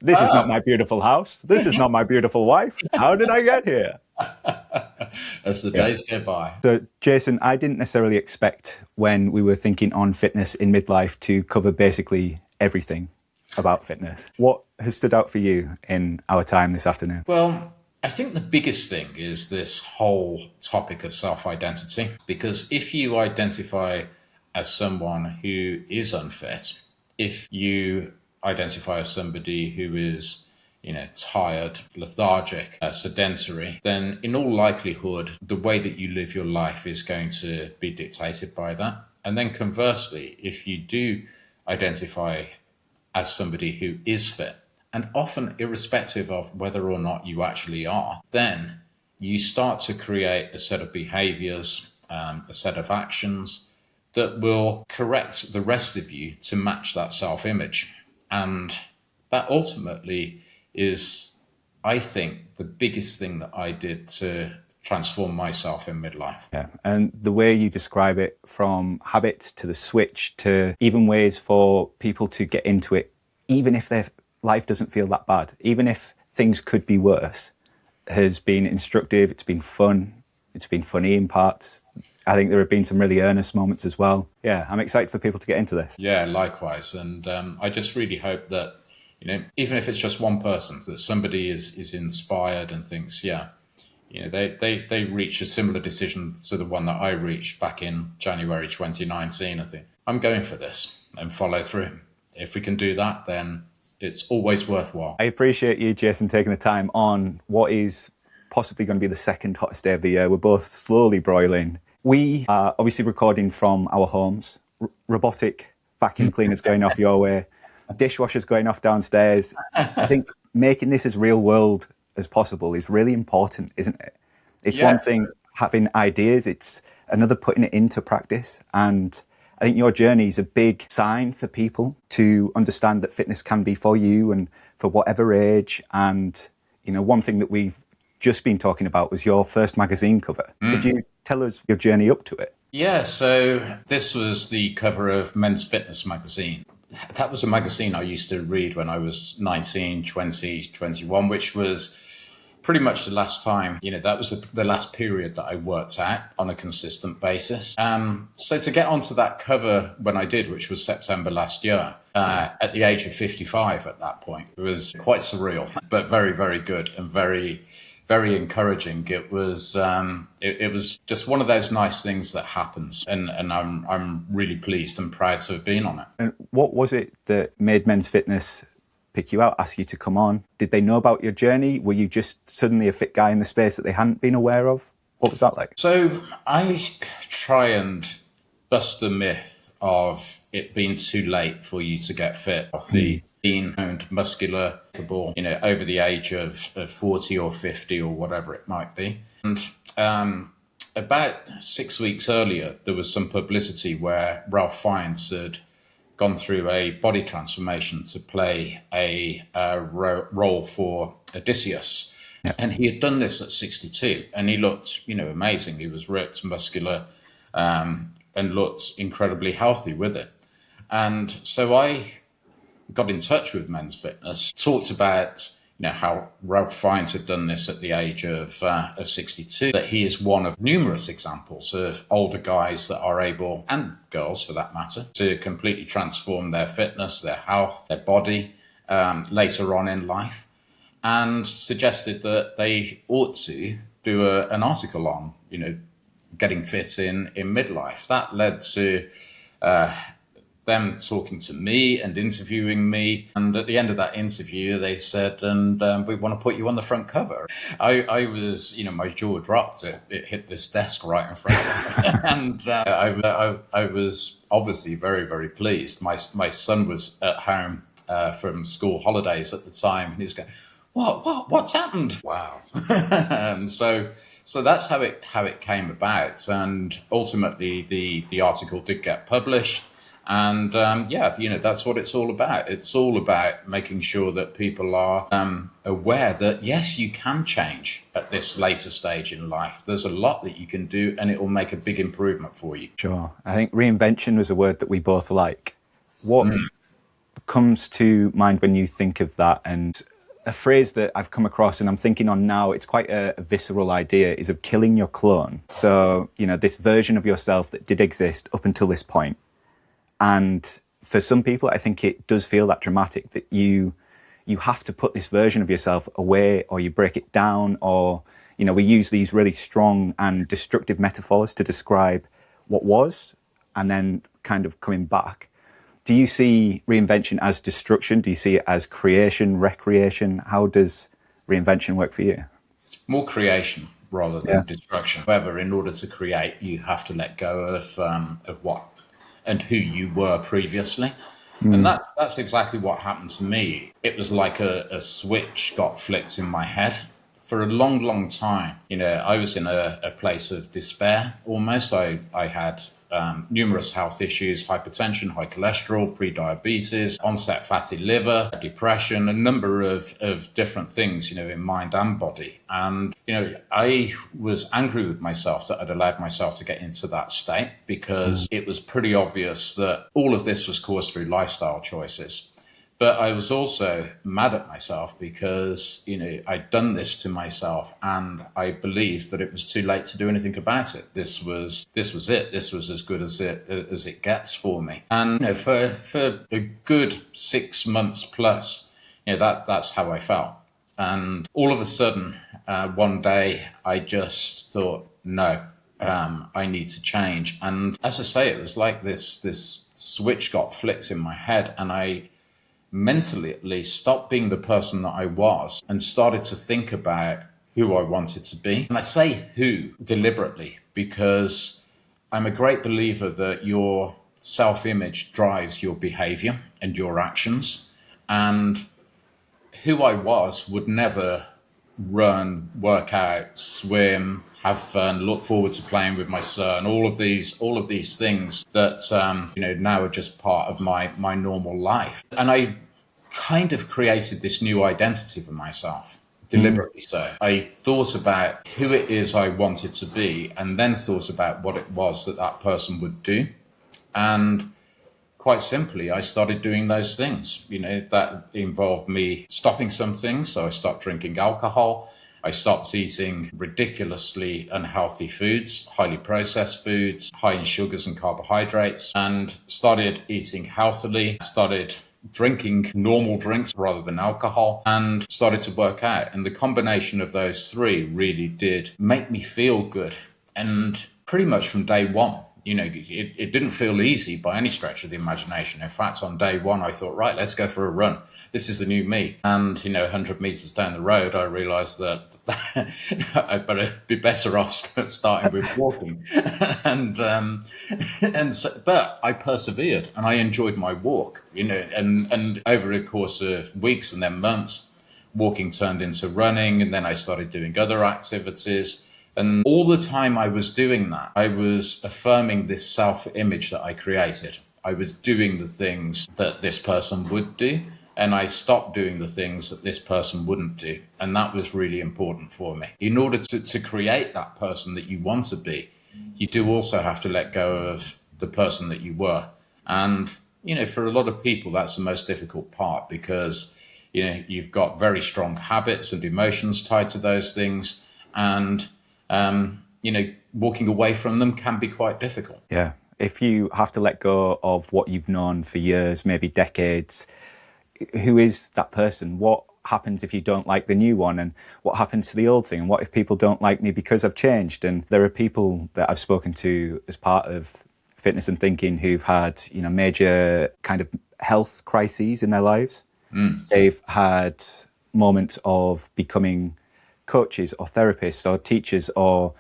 This is not my beautiful house. This is not my beautiful wife. How did I get here? As the Yeah. days go by. So, Jason, I didn't necessarily expect when we were thinking on fitness in midlife to cover basically everything about fitness. What has stood out for you in our time this afternoon? Well, I think the biggest thing is this whole topic of self-identity, because if you identify as someone who is unfit, if you identify as somebody who is tired, lethargic, sedentary, then in all likelihood, the way that you live your life is going to be dictated by that. And then conversely, if you do identify as somebody who is fit, and often irrespective of whether or not you actually are, then you start to create a set of behaviors, a set of actions that will correct the rest of you to match that self-image. And that ultimately is, I think, the biggest thing that I did to transform myself in midlife. Yeah. And the way you describe it, from habits to the switch to even ways for people to get into it, even if their life doesn't feel that bad, even if things could be worse, has been instructive. It's been fun. It's been funny in parts. I think there have been some really earnest moments as well. Yeah, I'm excited for people to get into this. Yeah, likewise. And I just really hope that, even if it's just one person, that somebody is inspired and thinks, yeah, they reach a similar decision to the one that I reached back in January 2019. I think I'm going for this and follow through. If we can do that, then it's always worthwhile. I appreciate you, Jason, taking the time on what is possibly going to be the second hottest day of the year. We're both slowly broiling. We are obviously recording from our homes. Robotic vacuum cleaners going off your way, dishwashers going off downstairs. I think making this as real world as possible is really important, isn't it? It's one thing having ideas, it's another putting it into practice. And I think your journey is a big sign for people to understand that fitness can be for you and for whatever age. And, one thing that we've just been talking about was your first magazine cover. Could you tell us your journey up to it? Yeah, so this was the cover of Men's Fitness magazine. That was a magazine I used to read when I was 19, 20, 21, which was pretty much the last time, that was the last period that I worked out on a consistent basis. So to get onto that cover when I did, which was September last year, at the age of 55 at that point, it was quite surreal, but very, very good and very, very encouraging. It was just one of those nice things that happens, and I'm really pleased and proud to have been on it. And what was it that made Men's Fitness pick you out, ask you to come on? Did they know about your journey? Were you just suddenly a fit guy in the space that they hadn't been aware of? What was that like? So I try and bust the myth of it being too late for you to get fit, healthy, lean and muscular, over the age of 40 or 50 or whatever it might be. And about 6 weeks earlier, there was some publicity where Ralph Fiennes had gone through a body transformation to play a role for Odysseus. Yeah. And he had done this at 62 and he looked, amazing. He was ripped, muscular, and looked incredibly healthy with it. And so I got in touch with Men's Fitness, talked about how Ralph Fiennes had done this at the age of 62, that he is one of numerous examples of older guys that are able, and girls for that matter, to completely transform their fitness, their health, their body later on in life, and suggested that they ought to do an article on, getting fit in midlife. That led to them talking to me and interviewing me. And at the end of that interview, they said, and we want to put you on the front cover. I was, my jaw dropped. It hit this desk right in front of me. And I was obviously very, very pleased. My son was at home from school holidays at the time. And he was going, what's happened? Wow. So that's how it came about. And ultimately, the article did get published. And that's what it's all about. It's all about making sure that people are aware that, yes, you can change at this later stage in life. There's a lot that you can do and it will make a big improvement for you. Sure. I think reinvention was a word that we both like. What comes to mind when you think of that? And a phrase that I've come across and I'm thinking on now, it's quite a visceral idea, is of killing your clone. So, this version of yourself that did exist up until this point. And for some people, I think it does feel that dramatic, that you have to put this version of yourself away, or you break it down, or, we use these really strong and destructive metaphors to describe what was and then kind of coming back. Do you see reinvention as destruction? Do you see it as creation, recreation? How does reinvention work for you? More creation rather than destruction. However, in order to create, you have to let go of what and who you were previously. And that's exactly what happened to me. It was like a switch got flicked in my head. For a long, long time, I was in a place of despair almost. I had numerous health issues: hypertension, high cholesterol, pre-diabetes, onset fatty liver, depression, a number of different things, in mind and body. And, I was angry with myself that I'd allowed myself to get into that state, because it was pretty obvious that all of this was caused through lifestyle choices. But I was also mad at myself because, I'd done this to myself, and I believed that it was too late to do anything about it. This was it. This was as good as it gets for me. And for a good 6 months plus, that's how I felt. And all of a sudden, one day, I just thought, no, I need to change. And as I say, it was like this switch got flicked in my head, and I mentally at least stopped being the person that I was and started to think about who I wanted to be. And I say who deliberately because I'm a great believer that your self-image drives your behavior and your actions. And who I was would never run, work out, swim, have fun, look forward to playing with my son, all of these things that now are just part of my normal life. And I kind of created this new identity for myself, deliberately so. I thought about who it is I wanted to be, and then thought about what it was that person would do. And quite simply, I started doing those things. That involved me stopping some things. So I stopped drinking alcohol. I stopped eating ridiculously unhealthy foods, highly processed foods, high in sugars and carbohydrates, and started eating healthily, started drinking normal drinks rather than alcohol, and started to work out. And the combination of those three really did make me feel good. And pretty much from day one, it didn't feel easy by any stretch of the imagination. In fact, on day one, I thought, right, let's go for a run. This is the new me. And, 100 meters down the road, I realized that I'd be better off starting with walking. But I persevered and I enjoyed my walk, and over the course of weeks and then months, walking turned into running. And then I started doing other activities. And all the time I was doing that, I was affirming this self-image that I created. I was doing the things that this person would do, and I stopped doing the things that this person wouldn't do. And that was really important for me. In order to create that person that you want to be, you do also have to let go of the person that you were. And, for a lot of people, that's the most difficult part, because, you've got very strong habits and emotions tied to those things. And walking away from them can be quite difficult. Yeah. If you have to let go of what you've known for years, maybe decades, who is that person? What happens if you don't like the new one? And what happens to the old thing? And what if people don't like me because I've changed? And there are people that I've spoken to as part of Fitness and Thinking who've had, major kind of health crises in their lives. They've had moments of becoming coaches or therapists or teachers, or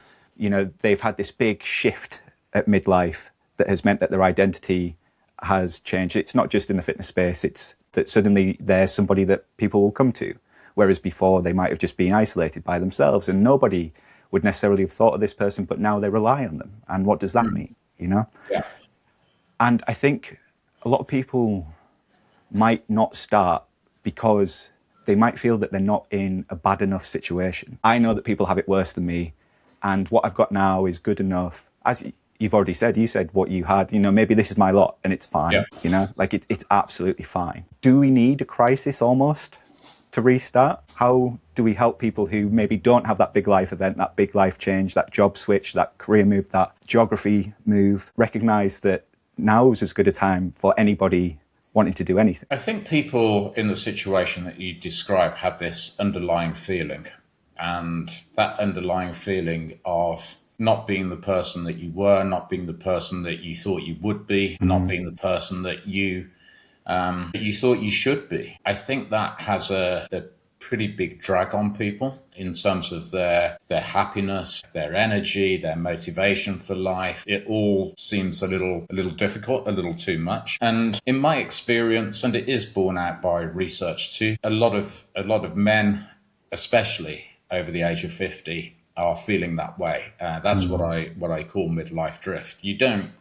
they've had this big shift at midlife that has meant that their identity has changed. It's not just in the fitness space, it's that suddenly they're somebody that people will come to, whereas before they might have just been isolated by themselves and nobody would necessarily have thought of this person, but now they rely on them. And what does that mean? Yeah. And I think a lot of people might not start because they might feel that they're not in a bad enough situation. I know that people have it worse than me, and what I've got now is good enough. As you've already said, you said what you had, maybe this is my lot and it's fine, like it's absolutely fine. Do we need a crisis almost to restart? How do we help people who maybe don't have that big life event, that big life change, that job switch, that career move, that geography move, recognize that now is as good a time for anybody wanting to do anything? I think people in the situation that you describe have this underlying feeling, and that underlying feeling of not being the person that you were, not being the person that you thought you would be, not being the person that you thought you should be. I think that has a pretty big drag on people in terms of their happiness, their energy, their motivation for life. It all seems a little difficult, a little too much. And in my experience, and it is borne out by research too, a lot of men, especially over the age of 50, are feeling that way. That's what I call midlife drift. You don't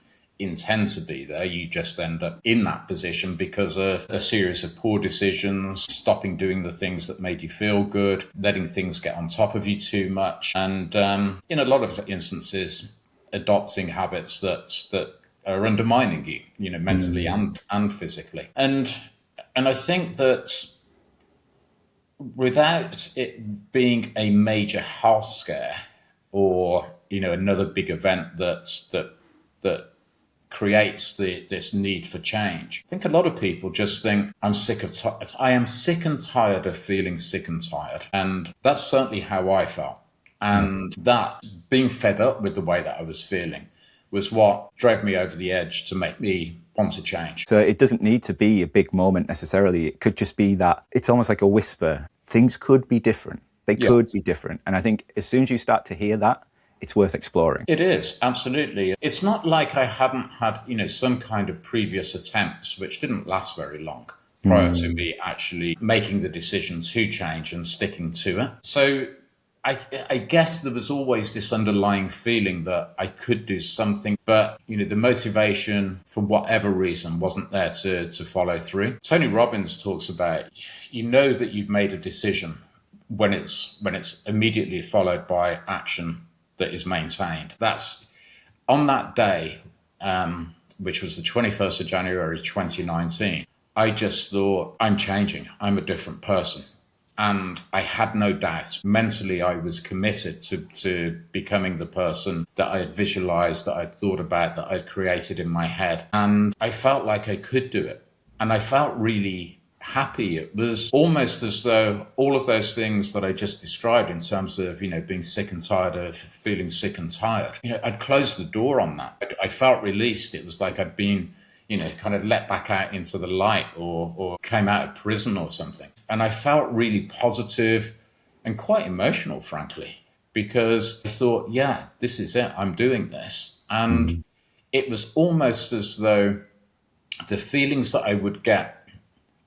intend to be there, you just end up in that position because of a series of poor decisions, stopping doing the things that made you feel good, letting things get on top of you too much, and in a lot of instances adopting habits that are undermining you, mentally and physically. And I think that without it being a major health scare or another big event that creates this need for change, I think a lot of people just think, I am sick and tired of feeling sick and tired. And that's certainly how I felt. And that being fed up with the way that I was feeling was what drove me over the edge to make me want to change. So it doesn't need to be a big moment necessarily. It could just be that it's almost like a whisper. Things could be different. They could be different. And I think as soon as you start to hear that, it's worth exploring. It is, absolutely. It's not like I hadn't had, some kind of previous attempts, which didn't last very long prior to me actually making the decision to change and sticking to it. So I guess there was always this underlying feeling that I could do something, but, the motivation for whatever reason wasn't there to follow through. Tony Robbins talks about, that you've made a decision when it's immediately followed by action that is maintained. That's on that day, which was the 21st of January, 2019, I just thought, I'm changing. I'm a different person. And I had no doubt. Mentally, I was committed to becoming the person that I had visualized, that I'd thought about, that I'd created in my head. And I felt like I could do it. And I felt really happy. It was almost as though all of those things that I just described in terms of, being sick and tired of feeling sick and tired, I'd closed the door on that. I felt released. It was like I'd been, kind of let back out into the light or came out of prison or something. And I felt really positive and quite emotional, frankly, because I thought, yeah, this is it. I'm doing this. And it was almost as though the feelings that I would get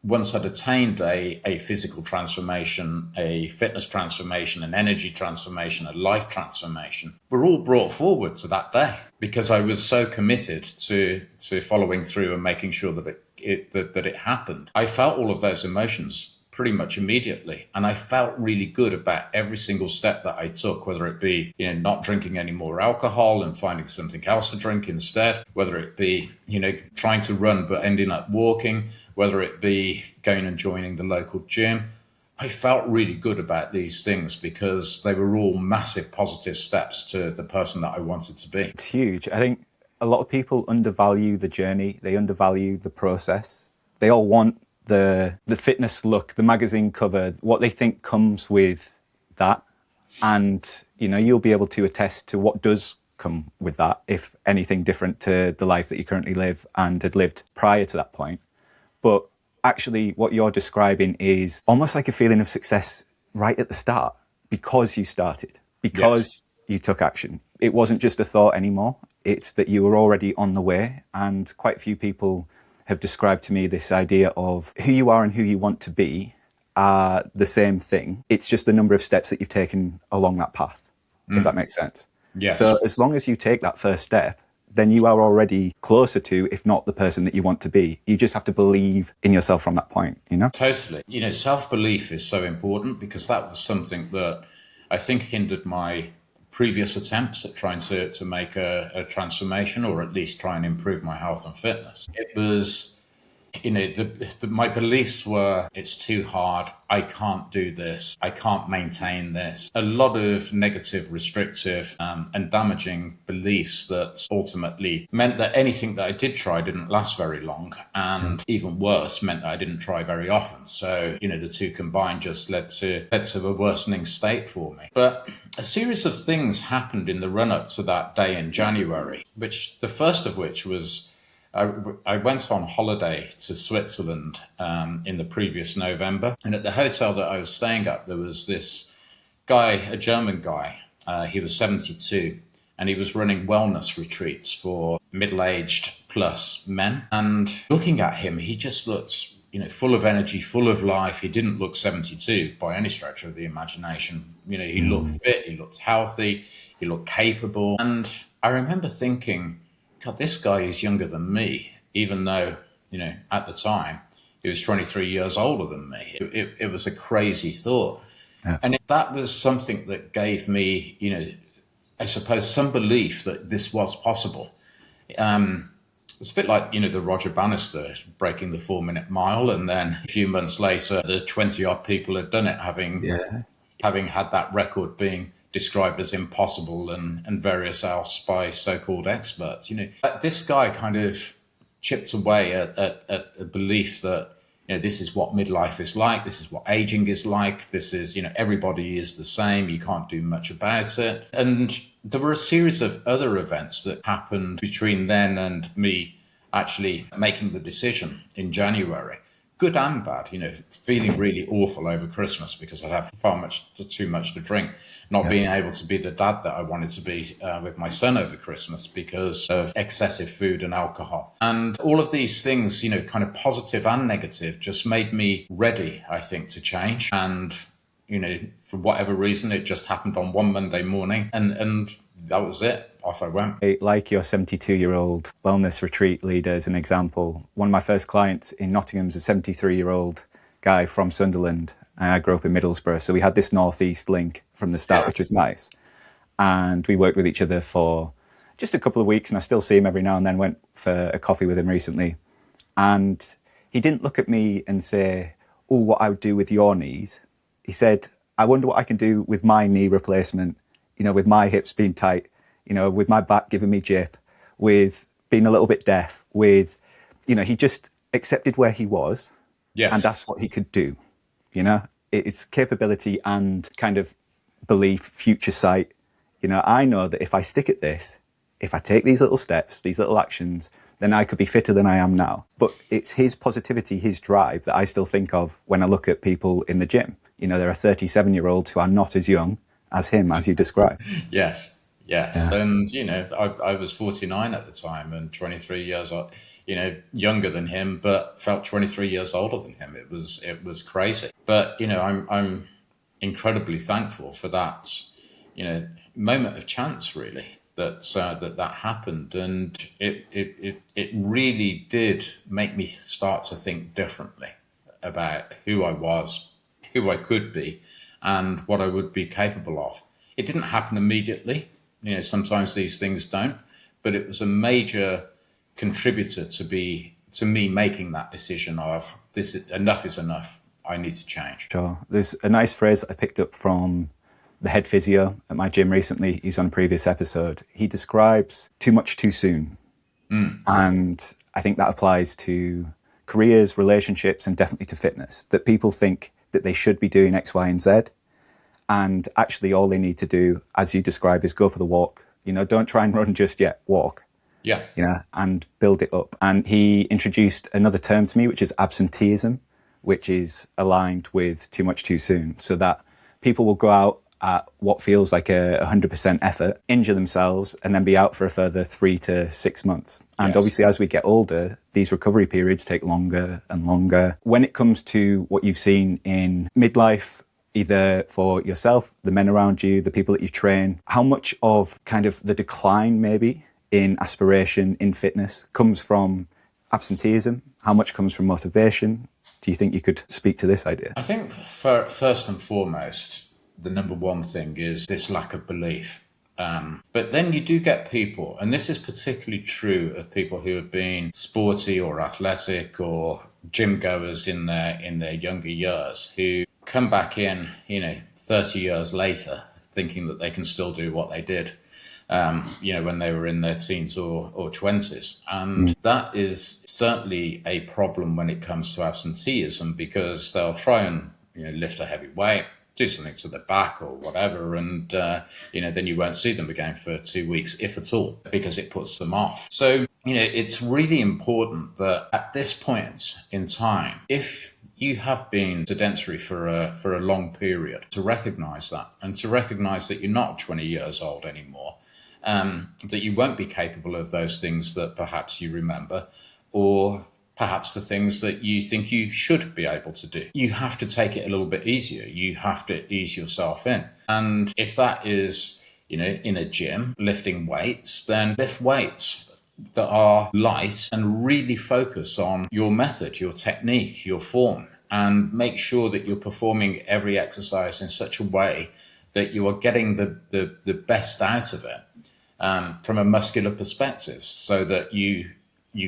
once I'd attained a physical transformation, a fitness transformation, an energy transformation, a life transformation, were all brought forward to that day because I was so committed to following through and making sure that it happened. I felt all of those emotions pretty much immediately. And I felt really good about every single step that I took, whether it be, not drinking any more alcohol and finding something else to drink instead, whether it be, trying to run but ending up walking, whether it be going and joining the local gym. I felt really good about these things because they were all massive positive steps to the person that I wanted to be. It's huge. I think a lot of people undervalue the journey. They undervalue the process. They all want the fitness look, the magazine cover, what they think comes with that. And, you'll be able to attest to what does come with that, if anything different to the life that you currently live and had lived prior to that point. But actually what you're describing is almost like a feeling of success right at the start because you started, because you took action. It wasn't just a thought anymore. It's that you were already on the way. And quite a few people have described to me this idea of who you are and who you want to be are the same thing. It's just the number of steps that you've taken along that path, if that makes sense. Yes. So as long as you take that first step, then you are already closer to, if not the person that you want to be. You just have to believe in yourself from that point, Totally. Self-belief is so important because that was something that I think hindered my previous attempts at trying to make a transformation, or at least try and improve my health and fitness. It was, my beliefs were, it's too hard, I can't do this, I can't maintain this. A lot of negative, restrictive, and damaging beliefs that ultimately meant that anything that I did try didn't last very long, and even worse, meant that I didn't try very often. So, the two combined just led to a worsening state for me. But a series of things happened in the run-up to that day in January, which the first of which was, I went on holiday to Switzerland in the previous November. And at the hotel that I was staying at, there was this guy, a German guy. He was 72, and he was running wellness retreats for middle-aged plus men. And looking at him, he just looked, full of energy, full of life. He didn't look 72 by any stretch of the imagination. He looked fit, he looked healthy, he looked capable. And I remember thinking, God, this guy is younger than me, even though, at the time, he was 23 years older than me. It was a crazy thought. Yeah. And that was something that gave me, I suppose, some belief that this was possible. It's a bit like, the Roger Bannister breaking the 4-minute mile. And then a few months later, the 20-odd people had done it, having had that record being described as impossible and various else by so-called experts. This guy kind of chipped away at a belief that, this is what midlife is like, this is what aging is like, this is, everybody is the same, you can't do much about it. And there were a series of other events that happened between then and me actually making the decision in January. Good and bad, feeling really awful over Christmas because I'd have too much to drink, not being able to be the dad that I wanted to be with my son over Christmas because of excessive food and alcohol. And all of these things, kind of positive and negative, just made me ready, I think, to change. And, for whatever reason, it just happened on one Monday morning and that was it. Off I went. Like your 72-year-old wellness retreat leader as an example, one of my first clients in Nottingham is a 73-year-old guy from Sunderland. I grew up in Middlesbrough, so we had this northeast link from the start, which was nice. And we worked with each other for just a couple of weeks, and I still see him every now and then. Went for a coffee with him recently. And he didn't look at me and say, oh, what I would do with your knees. He said, I wonder what I can do with my knee replacement, with my hips being tight, with my back giving me jip, with being a little bit deaf, with, he just accepted where he was. Yes. And that's what he could do. It's capability and kind of belief, future sight. I know that if I stick at this, if I take these little steps, these little actions, then I could be fitter than I am now. But it's his positivity, his drive that I still think of when I look at people in the gym. There are 37-year-olds who are not as young as him, as you described. Yes. Yeah. And, I was 49 at the time and 23 years old, younger than him, but felt 23 years older than him. It was crazy. But, I'm incredibly thankful for that, moment of chance, really, that happened. And it really did make me start to think differently about who I was, who I could be, and what I would be capable of. It didn't happen immediately. Sometimes these things don't, but it was a major contributor to me making that decision of enough is enough. I need to change. Sure. There's a nice phrase I picked up from the head physio at my gym recently. He's on a previous episode. He describes too much too soon. And I think that applies to careers, relationships, and definitely to fitness, that people think that they should be doing X, Y, and Z. And actually all they need to do, as you describe, is go for the walk. Don't try and run just yet, walk. Yeah. And build it up. And he introduced another term to me, which is absenteeism, which is aligned with too much too soon. So that people will go out at what feels like a 100% effort, injure themselves, and then be out for a further 3 to 6 months. And obviously, as we get older, these recovery periods take longer and longer. When it comes to what you've seen in midlife, either for yourself, the men around you, the people that you train, how much of kind of the decline maybe in aspiration, in fitness, comes from absenteeism? How much comes from motivation? Do you think you could speak to this idea? I think first and foremost, the number one thing is this lack of belief. But then you do get people, and this is particularly true of people who have been sporty or athletic or gym goers in their younger years, who come back in, 30 years later, thinking that they can still do what they did, when they were in their teens or 20s. And that is certainly a problem when it comes to absenteeism, because they'll try and, lift a heavy weight, do something to the back or whatever, and then you won't see them again for 2 weeks, if at all, because it puts them off. So it's really important that at this point in time, if you have been sedentary for a long period, to recognize that, and to recognize that you're not 20 years old anymore, that you won't be capable of those things that perhaps you remember, or perhaps the things that you think you should be able to do. You have to take it a little bit easier. You have to ease yourself in. And if that is, in a gym, lifting weights, then lift weights that are light and really focus on your method, your technique, your form, and make sure that you're performing every exercise in such a way that you are getting the best out of it from a muscular perspective, so that you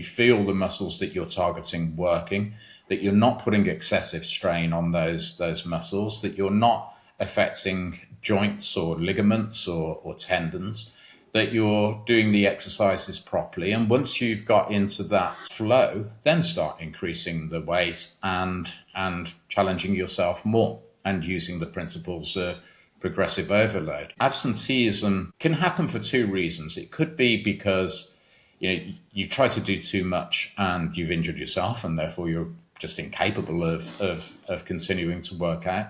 feel the muscles that you're targeting working, that you're not putting excessive strain on those muscles, that you're not affecting joints or ligaments or tendons, that you're doing the exercises properly. And once you've got into that flow, then start increasing the weight and challenging yourself more, and using the principles of progressive overload. Absenteeism can happen for two reasons. It could be because you try to do too much and you've injured yourself, and therefore you're just incapable of continuing to work out.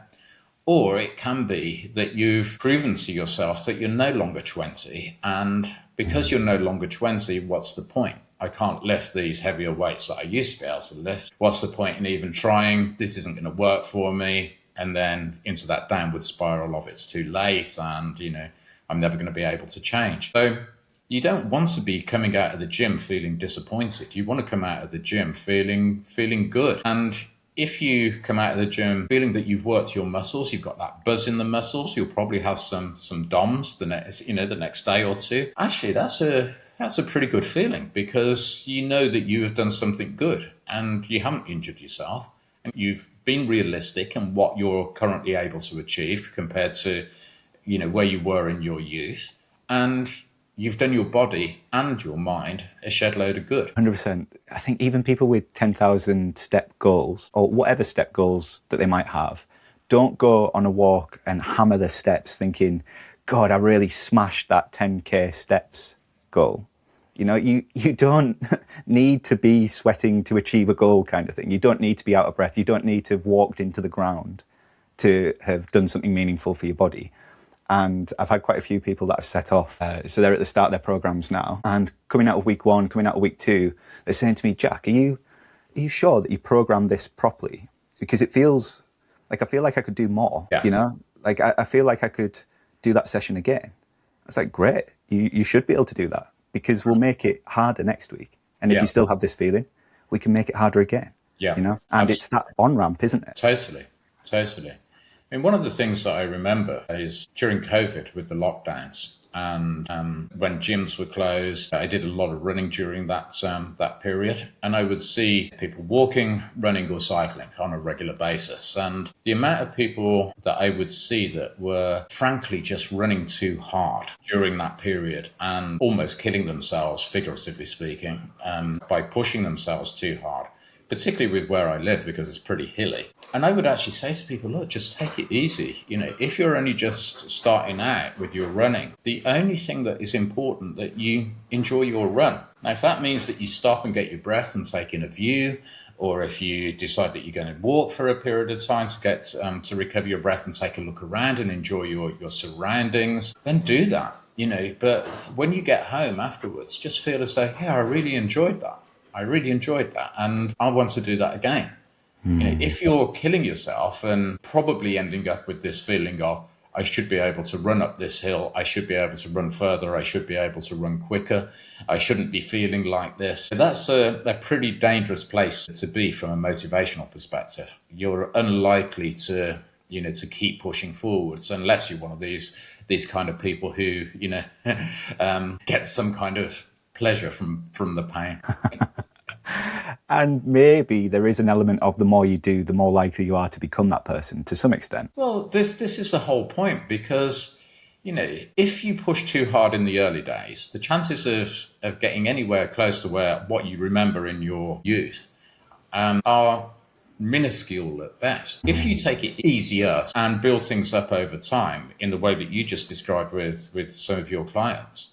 Or it can be that you've proven to yourself that you're no longer 20, and because you're no longer 20, what's the point? I can't lift these heavier weights that I used to be able to lift. What's the point in even trying? This isn't going to work for me. And then into that downward spiral of it's too late, and I'm never going to be able to change. So you don't want to be coming out of the gym feeling disappointed. You want to come out of the gym feeling good. And if you come out of the gym feeling that you've worked your muscles, you've got that buzz in the muscles, you'll probably have some DOMs the next day or two. Actually, that's a pretty good feeling, because you know that you have done something good and you haven't injured yourself, and you've been realistic in what you're currently able to achieve compared to where you were in your youth, and you've done your body and your mind a shed load of good. 100%. I think even people with 10,000 step goals, or whatever step goals that they might have, don't go on a walk and hammer the steps thinking, God, I really smashed that 10K steps goal. You don't need to be sweating to achieve a goal, kind of thing. You don't need to be out of breath. You don't need to have walked into the ground to have done something meaningful for your body. And I've had quite a few people that have set off. So they're at the start of their programs now. And coming out of week 1, coming out of week 2, they're saying to me, Jack, are you sure that you programmed this properly? Because it feels like I feel like I could do more, Like I feel like I could do that session again. It's like, great, you should be able to do that, because we'll make it harder next week. And if you still have this feeling, we can make it harder again. Yeah. And absolutely. It's that on-ramp, isn't it? Totally. I mean, one of the things that I remember is during COVID with the lockdowns, and when gyms were closed, I did a lot of running during that period, and I would see people walking, running or cycling on a regular basis. And the amount of people that I would see that were frankly just running too hard during that period and almost killing themselves, figuratively speaking, by pushing themselves too hard, particularly with where I live, because it's pretty hilly. And I would actually say to people, look, just take it easy. If you're only just starting out with your running, the only thing that is important that you enjoy your run. Now, if that means that you stop and get your breath and take in a view, or if you decide that you're going to walk for a period of time to get to recover your breath and take a look around and enjoy your surroundings, then do that. But when you get home afterwards, just feel as though, I really enjoyed that. And I want to do that again. If you're killing yourself and probably ending up with this feeling of, I should be able to run up this hill, I should be able to run further, I should be able to run quicker, I shouldn't be feeling like this. That's a pretty dangerous place to be from a motivational perspective. You're unlikely to to keep pushing forwards, unless you're one of these kind of people who, get some kind of pleasure from the pain. And maybe there is an element of the more you do, the more likely you are to become that person to some extent. Well, this is the whole point, because if you push too hard in the early days, the chances of getting anywhere close to what you remember in your youth are minuscule at best. If you take it easier and build things up over time in the way that you just described with some of your clients,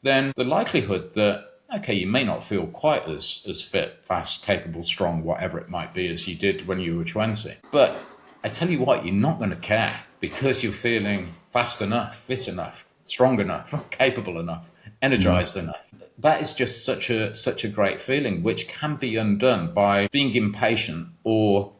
then the likelihood that, okay, you may not feel quite as fit, fast, capable, strong, whatever it might be, as you did when you were 20. But I tell you what, you're not going to care, because you're feeling fast enough, fit enough, strong enough, capable enough, energized enough. That is just such a great feeling, which can be undone by being impatient or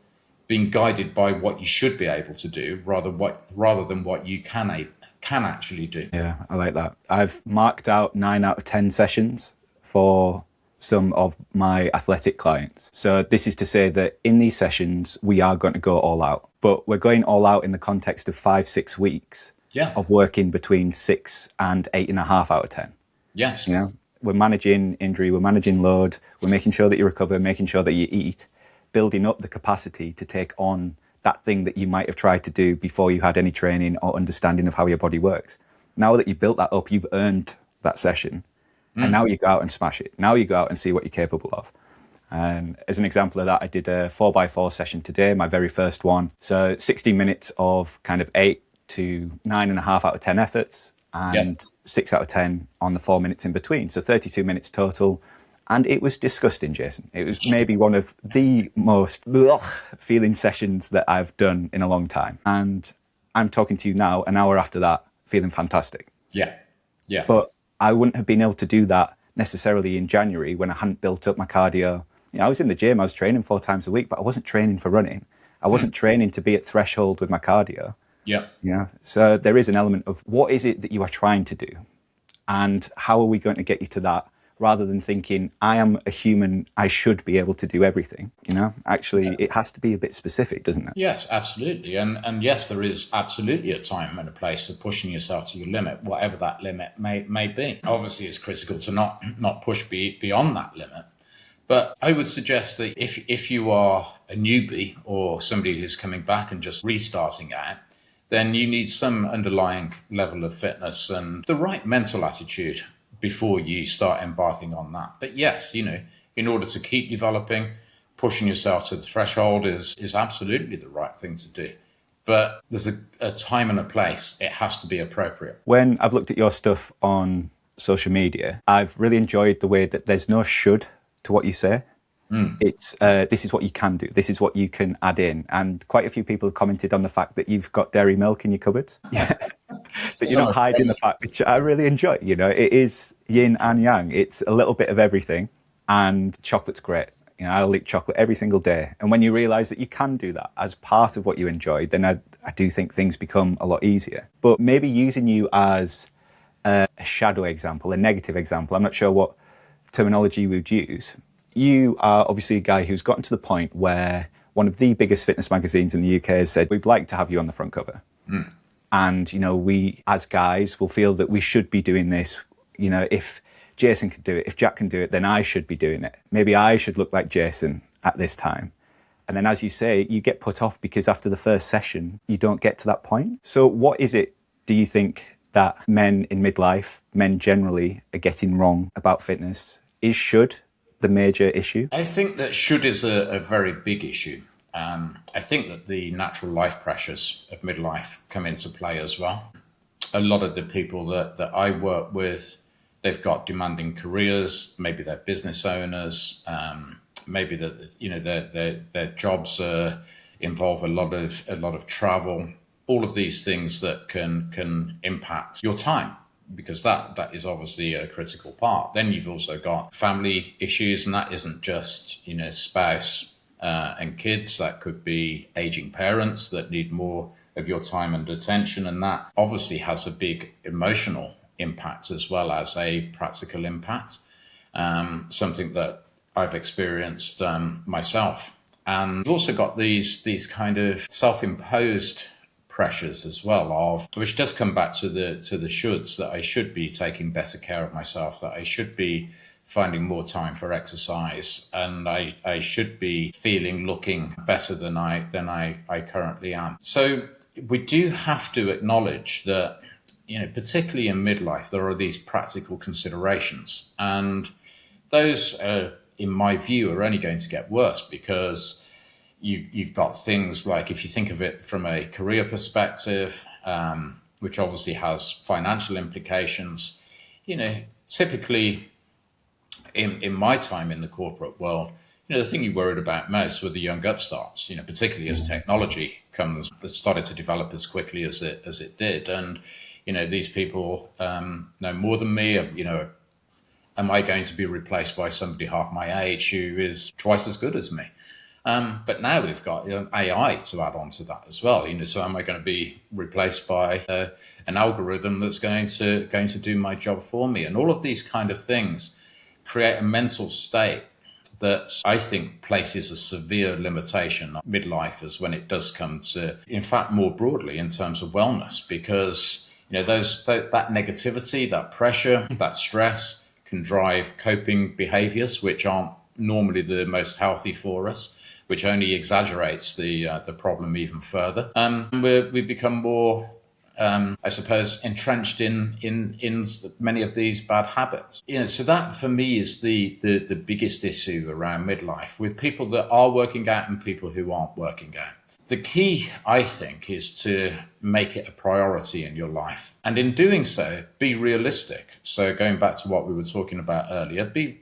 being guided by what you should be able to do rather than what you can actually do. Yeah, I like that. I've marked out 9 out of 10 sessions for some of my athletic clients. So this is to say that in these sessions, we are going to go all out, but we're going all out in the context of 5-6 weeks of working between 6 and 8.5 out of 10. Yes. We're managing injury, we're managing load, we're making sure that you recover, making sure that you eat, building up the capacity to take on that thing that you might have tried to do before you had any training or understanding of how your body works. Now that you've built that up, you've earned that session. And now you go out and smash it. Now you go out and see what you're capable of. And as an example of that, I did a 4x4 session today, my very first one. So 60 minutes of kind of 8 to 9.5 out of 10 efforts, and 6 out of 10 on the 4 minutes in between. So 32 minutes total. And it was disgusting, Jason. It was maybe one of the most feeling sessions that I've done in a long time. And I'm talking to you now, an hour after that, feeling fantastic. Yeah. Yeah. But I wouldn't have been able to do that necessarily in January when I hadn't built up my cardio. I was in the gym, I was training 4 times a week, but I wasn't training for running. I wasn't training to be at threshold with my cardio. Yeah. So there is an element of what is it that you are trying to do, and how are we going to get you to that, rather than thinking, I am a human, I should be able to do everything. Actually, it has to be a bit specific, doesn't it? Yes, absolutely. And yes, there is absolutely a time and a place for pushing yourself to your limit, whatever that limit may be. Obviously, it's critical to not push beyond that limit. But I would suggest that if you are a newbie or somebody who's coming back and just restarting out, then you need some underlying level of fitness and the right mental attitude before you start embarking on that. But yes, in order to keep developing, pushing yourself to the threshold is absolutely the right thing to do. But there's a time and a place. It has to be appropriate. When I've looked at your stuff on social media, I've really enjoyed the way that there's no should to what you say. It's this is what you can do. This is what you can add in. And quite a few people have commented on the fact that you've got dairy milk in your cupboards. So you're not hiding the fact, which I really enjoy. It is yin and yang. It's a little bit of everything. And chocolate's great. I'll eat chocolate every single day. And when you realize that you can do that as part of what you enjoy, then I do think things become a lot easier. But maybe using you as a shadow example, a negative example, I'm not sure what terminology you would use. You are obviously a guy who's gotten to the point where one of the biggest fitness magazines in the UK has said, we'd like to have you on the front cover. And, we as guys will feel that we should be doing this. If Jason can do it, if Jack can do it, then I should be doing it. Maybe I should look like Jason at this time. And then, as you say, you get put off because after the first session, you don't get to that point. So what is it, do you think, that men in midlife, men generally, are getting wrong about fitness? Is should the major issue? I think that should is a very big issue. I think that the natural life pressures of midlife come into play as well. A lot of the people that I work with, they've got demanding careers. Maybe they're business owners. Maybe that their jobs involve a lot of travel. All of these things that can impact your time, because that is obviously a critical part. Then you've also got family issues, and that isn't just spouse and kids. That could be aging parents that need more of your time and attention, and that obviously has a big emotional impact as well as a practical impact. Something that I've experienced myself. And you've also got these kind of self-imposed pressures as well, of which does come back to the shoulds, that I should be taking better care of myself, that I should be finding more time for exercise, and I should be feeling, looking better than I currently am. So we do have to acknowledge that, particularly in midlife, there are these practical considerations, and those, in my view, are only going to get worse, because you've got things like, if you think of it from a career perspective, which obviously has financial implications, typically in my time in the corporate world, the thing you worried about most were the young upstarts, particularly as technology started to develop as quickly as it did. And, these people know more than me. Am I going to be replaced by somebody half my age who is twice as good as me? But now we've got AI to add on to that as well. So am I going to be replaced by an algorithm that's going to do my job for me? And all of these kind of things create a mental state that I think places a severe limitation on midlifers when it does come to, in fact, more broadly in terms of wellness, because that negativity, that pressure, that stress can drive coping behaviors which aren't normally the most healthy for us, which only exaggerates the problem even further. We become more, I suppose, entrenched in many of these bad habits. So that for me is the biggest issue around midlife, with people that are working out and people who aren't working out. The key, I think, is to make it a priority in your life, and in doing so, be realistic. So going back to what we were talking about earlier, be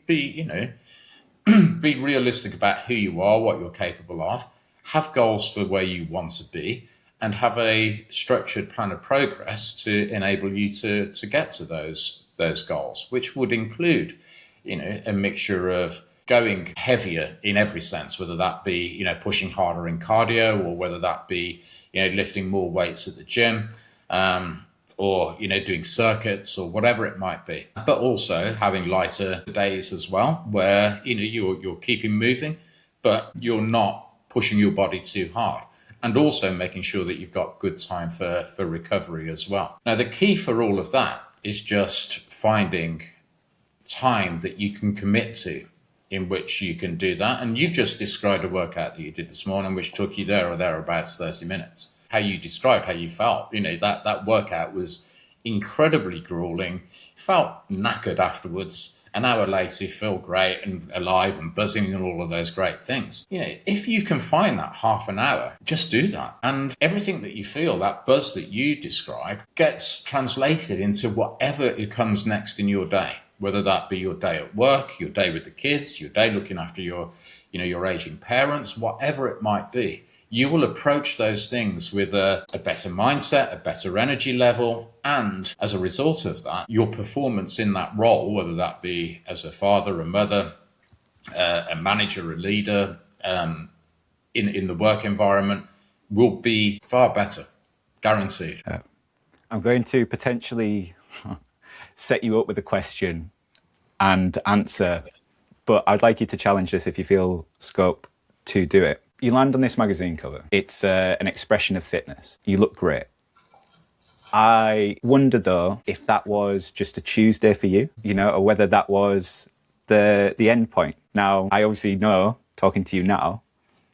realistic about who you are, what you're capable of, have goals for where you want to be, and have a structured plan of progress to enable you to get to those goals, which would include, a mixture of going heavier in every sense, whether that be, pushing harder in cardio, or whether that be, lifting more weights at the gym, or, doing circuits or whatever it might be. But also having lighter days as well, where, you're keeping moving, but you're not pushing your body too hard. And also making sure that you've got good time for recovery as well. Now, the key for all of that is just finding time that you can commit to, in which you can do that. And you've just described a workout that you did this morning, which took you there or thereabouts 30 minutes. How you described how you felt, that workout was incredibly grueling. Felt knackered afterwards. An hour later, you feel great and alive and buzzing and all of those great things. If you can find that half an hour, just do that. And everything that you feel, that buzz that you describe, gets translated into whatever it comes next in your day, whether that be your day at work, your day with the kids, your day looking after your aging parents, whatever it might be. You will approach those things with a better mindset, a better energy level, and as a result of that, your performance in that role, whether that be as a father, a mother, a manager, a leader, in the work environment, will be far better, guaranteed. I'm going to potentially set you up with a question and answer, but I'd like you to challenge this if you feel scope to do it. You land on this magazine cover. It's an expression of fitness. You look great. I wonder, though, if that was just a Tuesday for you, or whether that was the end point. Now, I obviously know, talking to you now,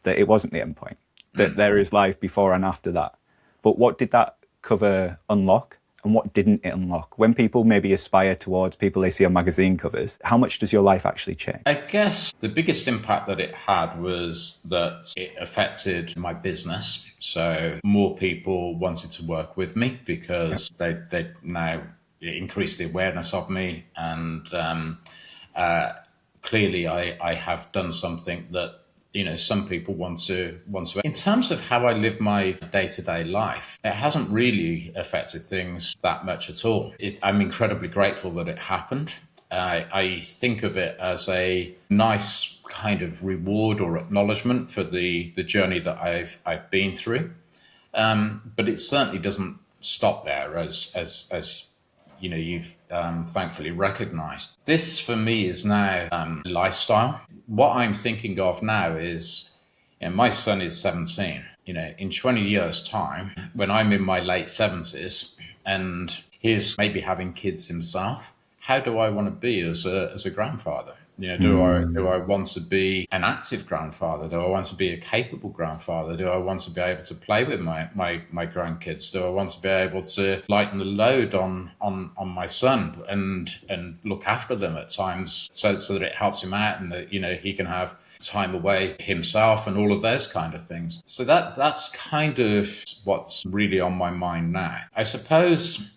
that it wasn't the end point, that there is life before and after that. But what did that cover unlock? And what didn't it unlock? When people maybe aspire towards people they see on magazine covers, how much does your life actually change? I guess the biggest impact that it had was that it affected my business. So more people wanted to work with me because they now increased the awareness of me. And clearly I have done something that some people want to. In terms of how I live my day-to-day life, it hasn't really affected things that much at all. I'm incredibly grateful that it happened. I think of it as a nice kind of reward or acknowledgement for the journey that I've been through. But it certainly doesn't stop there, as you've thankfully recognized. This for me is now lifestyle. What I'm thinking of now is, my son is 17. in 20 years' time, when I'm in my late 70s and he's maybe having kids himself, how do I want to be as a grandfather? Do I want to be an active grandfather? Do I want to be a capable grandfather? Do I want to be able to play with my grandkids? Do I want to be able to lighten the load on my son and look after them at times so that it helps him out and that, he can have time away himself and all of those kind of things. So that's kind of what's really on my mind now. I suppose,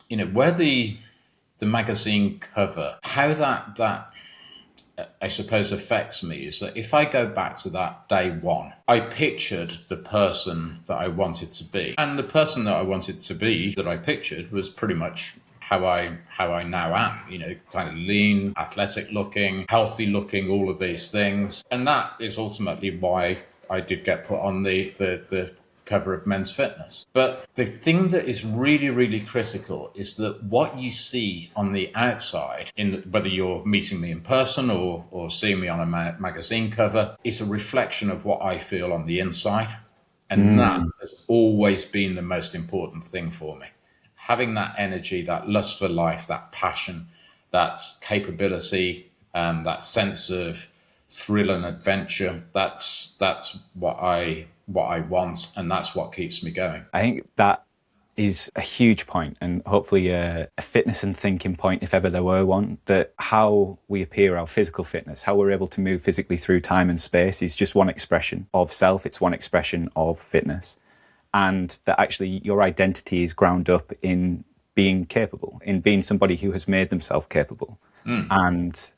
where the magazine cover, how that I suppose affects me is that if I go back to that day one, I pictured the person that I wanted to be. And the person that I wanted to be that I pictured was pretty much how I now am, kind of lean, athletic looking, healthy looking, all of these things. And that is ultimately why I did get put on the cover of Men's Fitness. But the thing that is really, really critical is that what you see on the outside, whether you're meeting me in person or seeing me on a magazine cover, is a reflection of what I feel on the inside. And that has always been the most important thing for me. Having that energy, that lust for life, that passion, that capability, that sense of thrill and adventure, that's what I want, and that's what keeps me going. I think that is a huge point, and hopefully a fitness and thinking point, if ever there were one, that how we appear, our physical fitness, how we're able to move physically through time and space is just one expression of self. It's one expression of fitness. And that actually your identity is ground up in being capable, in being somebody who has made themselves capable. And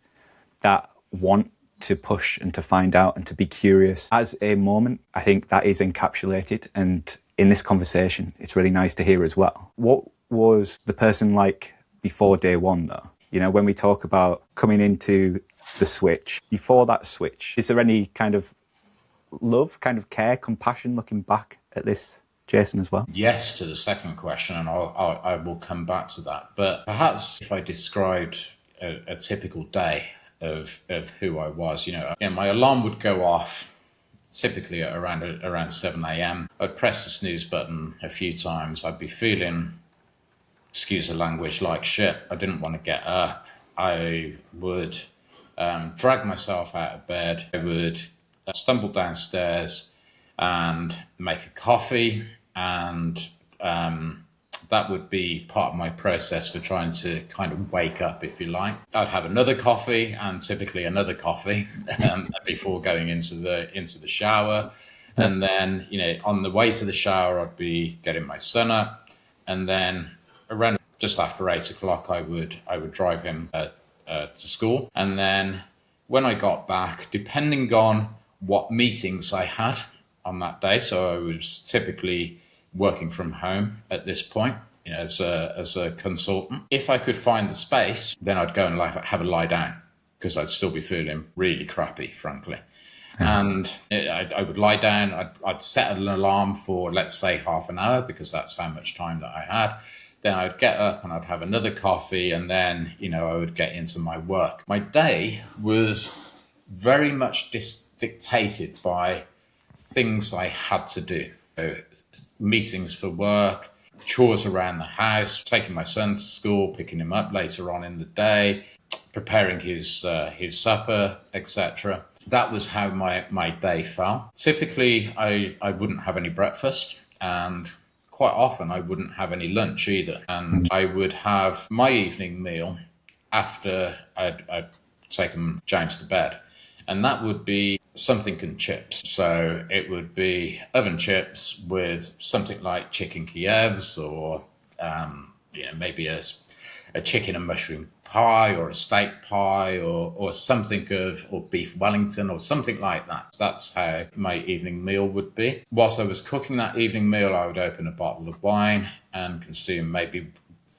that want to push and to find out and to be curious as a moment, I think that is encapsulated. And in this conversation, it's really nice to hear as well. What was the person like before day one, though? When we talk about coming into the switch, before that switch, is there any kind of love, kind of care, compassion looking back at this, Jason, as well? Yes, to the second question, and I will come back to that. But perhaps if I described a typical day of who I was, my alarm would go off typically at around 7 a.m. I'd press the snooze button a few times. I'd be feeling, excuse the language, like shit. I didn't want to get up. I would drag myself out of bed. I would stumble downstairs and make a coffee, and that would be part of my process for trying to kind of wake up, if you like. I'd have another coffee, and typically another coffee before going into the shower. And then, on the way to the shower, I'd be getting my son up, and then around just after 8 o'clock, I would drive him to school. And then when I got back, depending on what meetings I had on that day, so I was typically working from home at this point, as a consultant. If I could find the space, then I'd go and have a lie down, because I'd still be feeling really crappy, frankly. And I would lie down. I'd set an alarm for, let's say, half an hour, because that's how much time that I had. Then I'd get up and I'd have another coffee, and then, I would get into my work. My day was very much dictated by things I had to do. Meetings for work, chores around the house, taking my son to school, picking him up later on in the day, preparing his supper, etc. That was how my day fell. Typically, I wouldn't have any breakfast, and quite often I wouldn't have any lunch either. And I would have my evening meal after I'd taken James to bed. And that would be something and chips. So it would be oven chips with something like chicken Kievs, or maybe a chicken and mushroom pie, or a steak pie, or something or beef Wellington, or something like that. That's how my evening meal would be. Whilst I was cooking that evening meal, I would open a bottle of wine and consume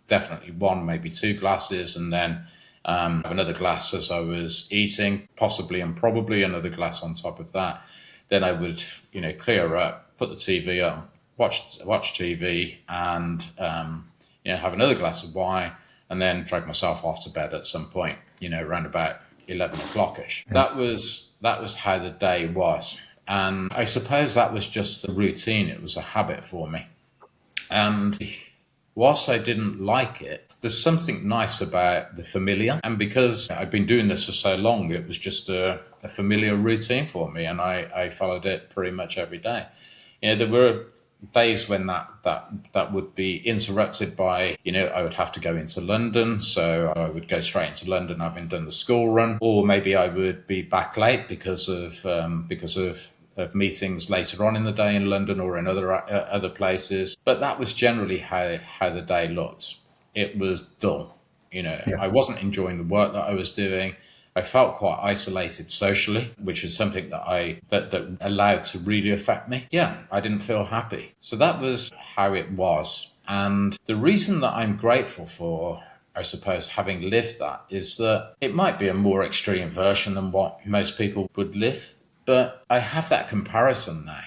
definitely one, maybe two glasses, and then have another glass as I was eating, possibly and probably another glass on top of that. Then I would, clear up, put the TV on, watch TV, and have another glass of wine, and then drag myself off to bed at some point, around about 11 o'clock-ish. Yeah. That was how the day was. And I suppose that was just a routine. It was a habit for me. And whilst I didn't like it, there's something nice about the familiar. And because I've been doing this for so long, it was just a familiar routine for me. And I followed it pretty much every day. There were days when that would be interrupted by, I would have to go into London. So I would go straight into London having done the school run, or maybe I would be back late because of meetings later on in the day in London or in other places. But that was generally how the day looked. It was dull. I wasn't enjoying the work that I was doing. I felt quite isolated socially, which is something that allowed to really affect me. Yeah, I didn't feel happy. So that was how it was. And the reason that I'm grateful for, I suppose, having lived that is that it might be a more extreme version than what most people would live. But I have that comparison now.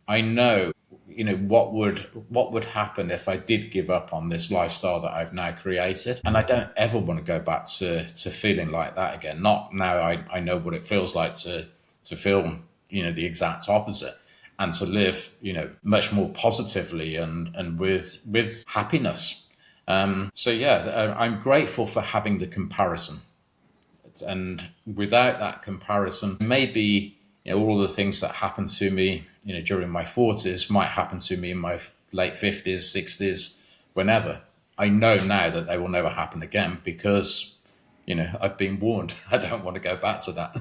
I know, what would happen if I did give up on this lifestyle that I've now created. And I don't ever want to go back to feeling like that again. Not now I know what it feels like to feel, the exact opposite, and to live, much more positively and with happiness. I'm grateful for having the comparison. And without that comparison, maybe all the things that happened to me, during my 40s might happen to me in my late 50s, 60s, whenever. I know now that they will never happen again because, I've been warned. I don't want to go back to that.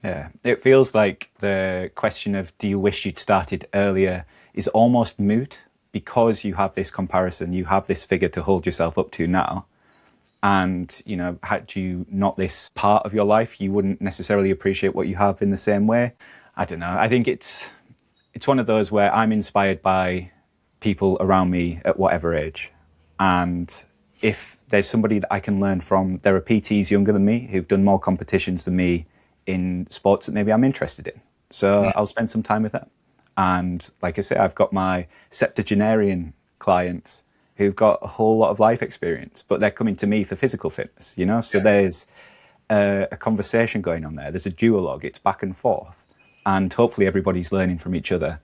Yeah, it feels like the question of do you wish you'd started earlier is almost moot because you have this comparison, you have this figure to hold yourself up to now. And, had you not this part of your life, you wouldn't necessarily appreciate what you have in the same way. I don't know. I think it's one of those where I'm inspired by people around me at whatever age. And if there's somebody that I can learn from, there are PTs younger than me who've done more competitions than me in sports that maybe I'm interested in. So I'll spend some time with them. And like I say, I've got my septuagenarian clients who've got a whole lot of life experience, but they're coming to me for physical fitness, So there's a conversation going on there. There's a duologue, it's back and forth. And hopefully everybody's learning from each other.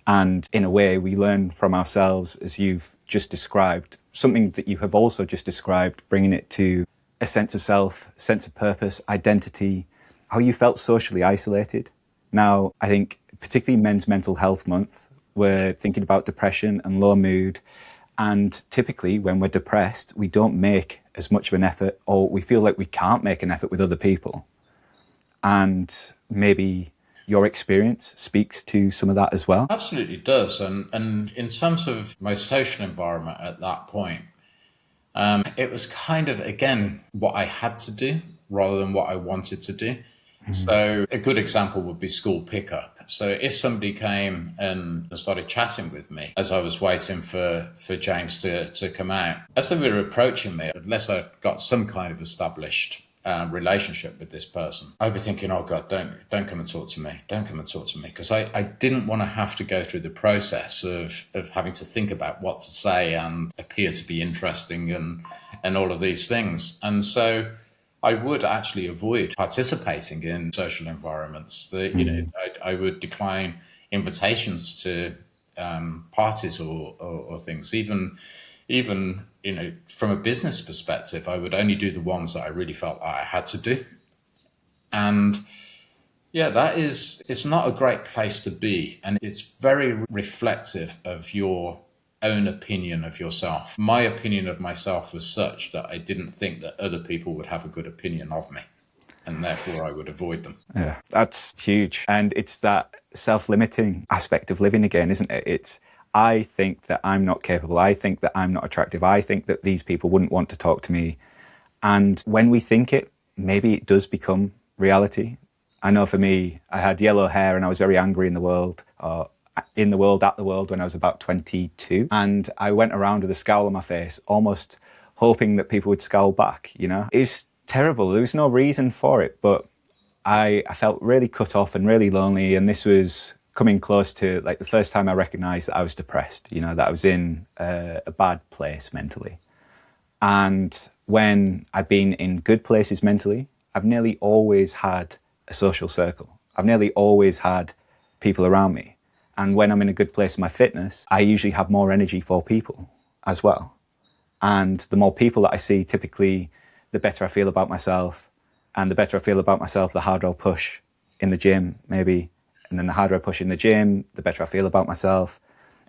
And in a way, we learn from ourselves, as you've just described, something that you have also just described, bringing it to a sense of self, sense of purpose, identity, how you felt socially isolated. Now, I think particularly Men's Mental Health Month, we're thinking about depression and low mood. And typically when we're depressed, we don't make as much of an effort, or we feel like we can't make an effort with other people. And maybe your experience speaks to some of that as well. Absolutely does. And in terms of my social environment at that point, it was kind of, again, what I had to do rather than what I wanted to do. So a good example would be school pickup. So if somebody came and started chatting with me as I was waiting for James to come out, as they were approaching me, unless I got some kind of established relationship with this person, I'd be thinking, oh God, don't come and talk to me. Don't come and talk to me. Because I didn't want to have to go through the process of having to think about what to say and appear to be interesting and all of these things. And so I would actually avoid participating in social environments. I would decline invitations to parties or things. Even from a business perspective, I would only do the ones that I really felt I had to do. And yeah, it's not a great place to be, and it's very reflective of your own opinion of yourself. My opinion of myself was such that I didn't think that other people would have a good opinion of me, and therefore I would avoid them. Yeah, that's huge. And it's that self-limiting aspect of living again, isn't it? It's, I think that I'm not capable. I think that I'm not attractive. I think that these people wouldn't want to talk to me. And when we think it, maybe it does become reality. I know for me, I had yellow hair and I was very angry in the world, or in the world, at the world, when I was about 22. And I went around with a scowl on my face, almost hoping that people would scowl back, It's terrible. There was no reason for it, but I felt really cut off and really lonely. And this was coming close to like the first time I recognized that I was depressed, that I was in a bad place mentally. And when I've been in good places mentally, I've nearly always had a social circle. I've nearly always had people around me. And when I'm in a good place in my fitness, I usually have more energy for people as well. And the more people that I see, typically, the better I feel about myself. And the better I feel about myself, the harder I'll push in the gym, maybe. And then the harder I push in the gym, the better I feel about myself.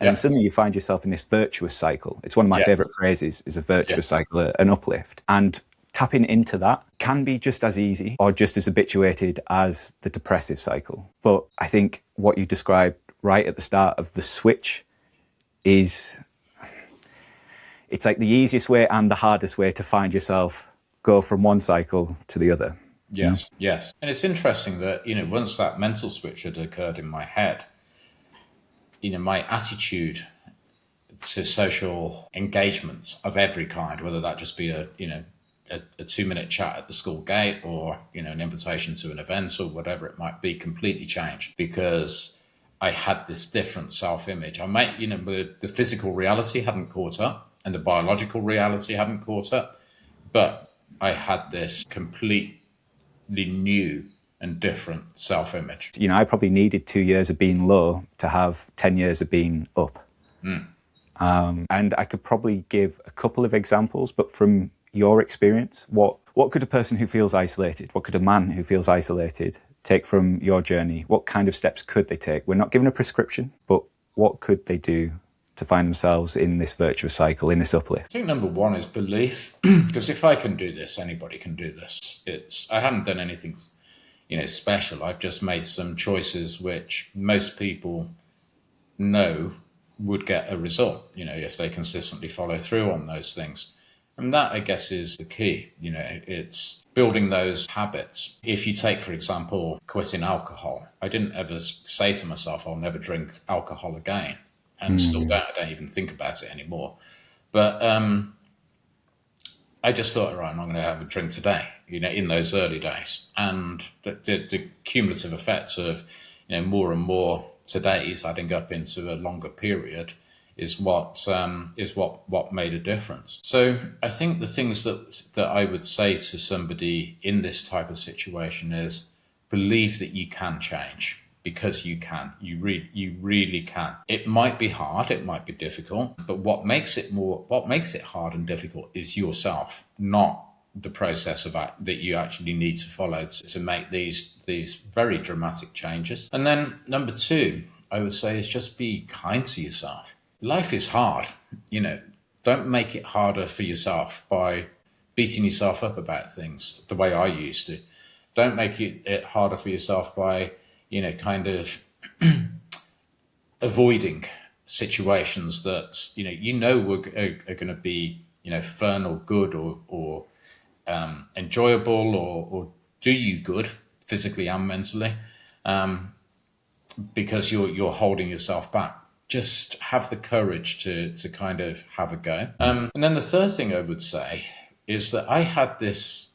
And then suddenly you find yourself in this virtuous cycle. It's one of my favorite phrases, is a virtuous cycle, an uplift. And tapping into that can be just as easy or just as habituated as the depressive cycle. But I think what you described right at the start of the switch is, it's like the easiest way and the hardest way to find yourself go from one cycle to the other. Yes, yes. And it's interesting that, once that mental switch had occurred in my head, my attitude to social engagement of every kind, whether that just be a 2-minute chat at the school gate or, an invitation to an event or whatever it might be, completely changed because I had this different self-image. I might, the physical reality hadn't caught up and the biological reality hadn't caught up, but I had this completely new and different self-image. I probably needed 2 years of being low to have 10 years of being up. And I could probably give a couple of examples, but from your experience, what could a person who feels isolated, what could a man who feels isolated take from your journey? What kind of steps could they take? We're not given a prescription, but what could they do to find themselves in this virtuous cycle, in this uplift? I think number one is belief, because if I can do this, anybody can do this. I haven't done anything, special. I've just made some choices which most people know would get a result, if they consistently follow through on those things. And that, I guess, is the key. It's building those habits. If you take, for example, quitting alcohol, I didn't ever say to myself, I'll never drink alcohol again. And still I don't even think about it anymore. But I just thought, right, I'm going to have a drink today, in those early days. And the cumulative effects of, more and more todays adding up into a longer period is what made a difference. So I think the things that I would say to somebody in this type of situation is believe that you can change. Because you can, you really can. It might be hard, it might be difficult, but what makes it hard and difficult is yourself, not the process that you actually need to follow to make these very dramatic changes. And then number two, I would say, is just be kind to yourself. Life is hard, Don't make it harder for yourself by beating yourself up about things the way I used to. Don't make it harder for yourself by kind of avoiding situations that, are going to be, fun or good or enjoyable or do you good physically and mentally, because you're holding yourself back. Just have the courage to kind of have a go. And then the third thing I would say is that I had this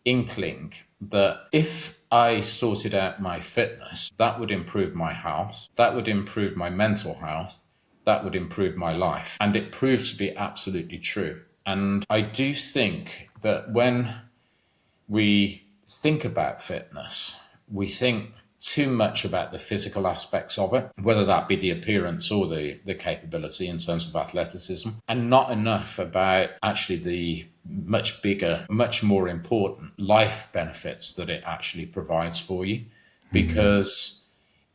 inkling that if I sorted out my fitness, that would improve my health, that would improve my mental health, that would improve my life. And it proved to be absolutely true. And I do think that when we think about fitness, we think too much about the physical aspects of it, whether that be the appearance or the capability in terms of athleticism, and not enough about actually the much bigger, much more important life benefits that it actually provides for you, because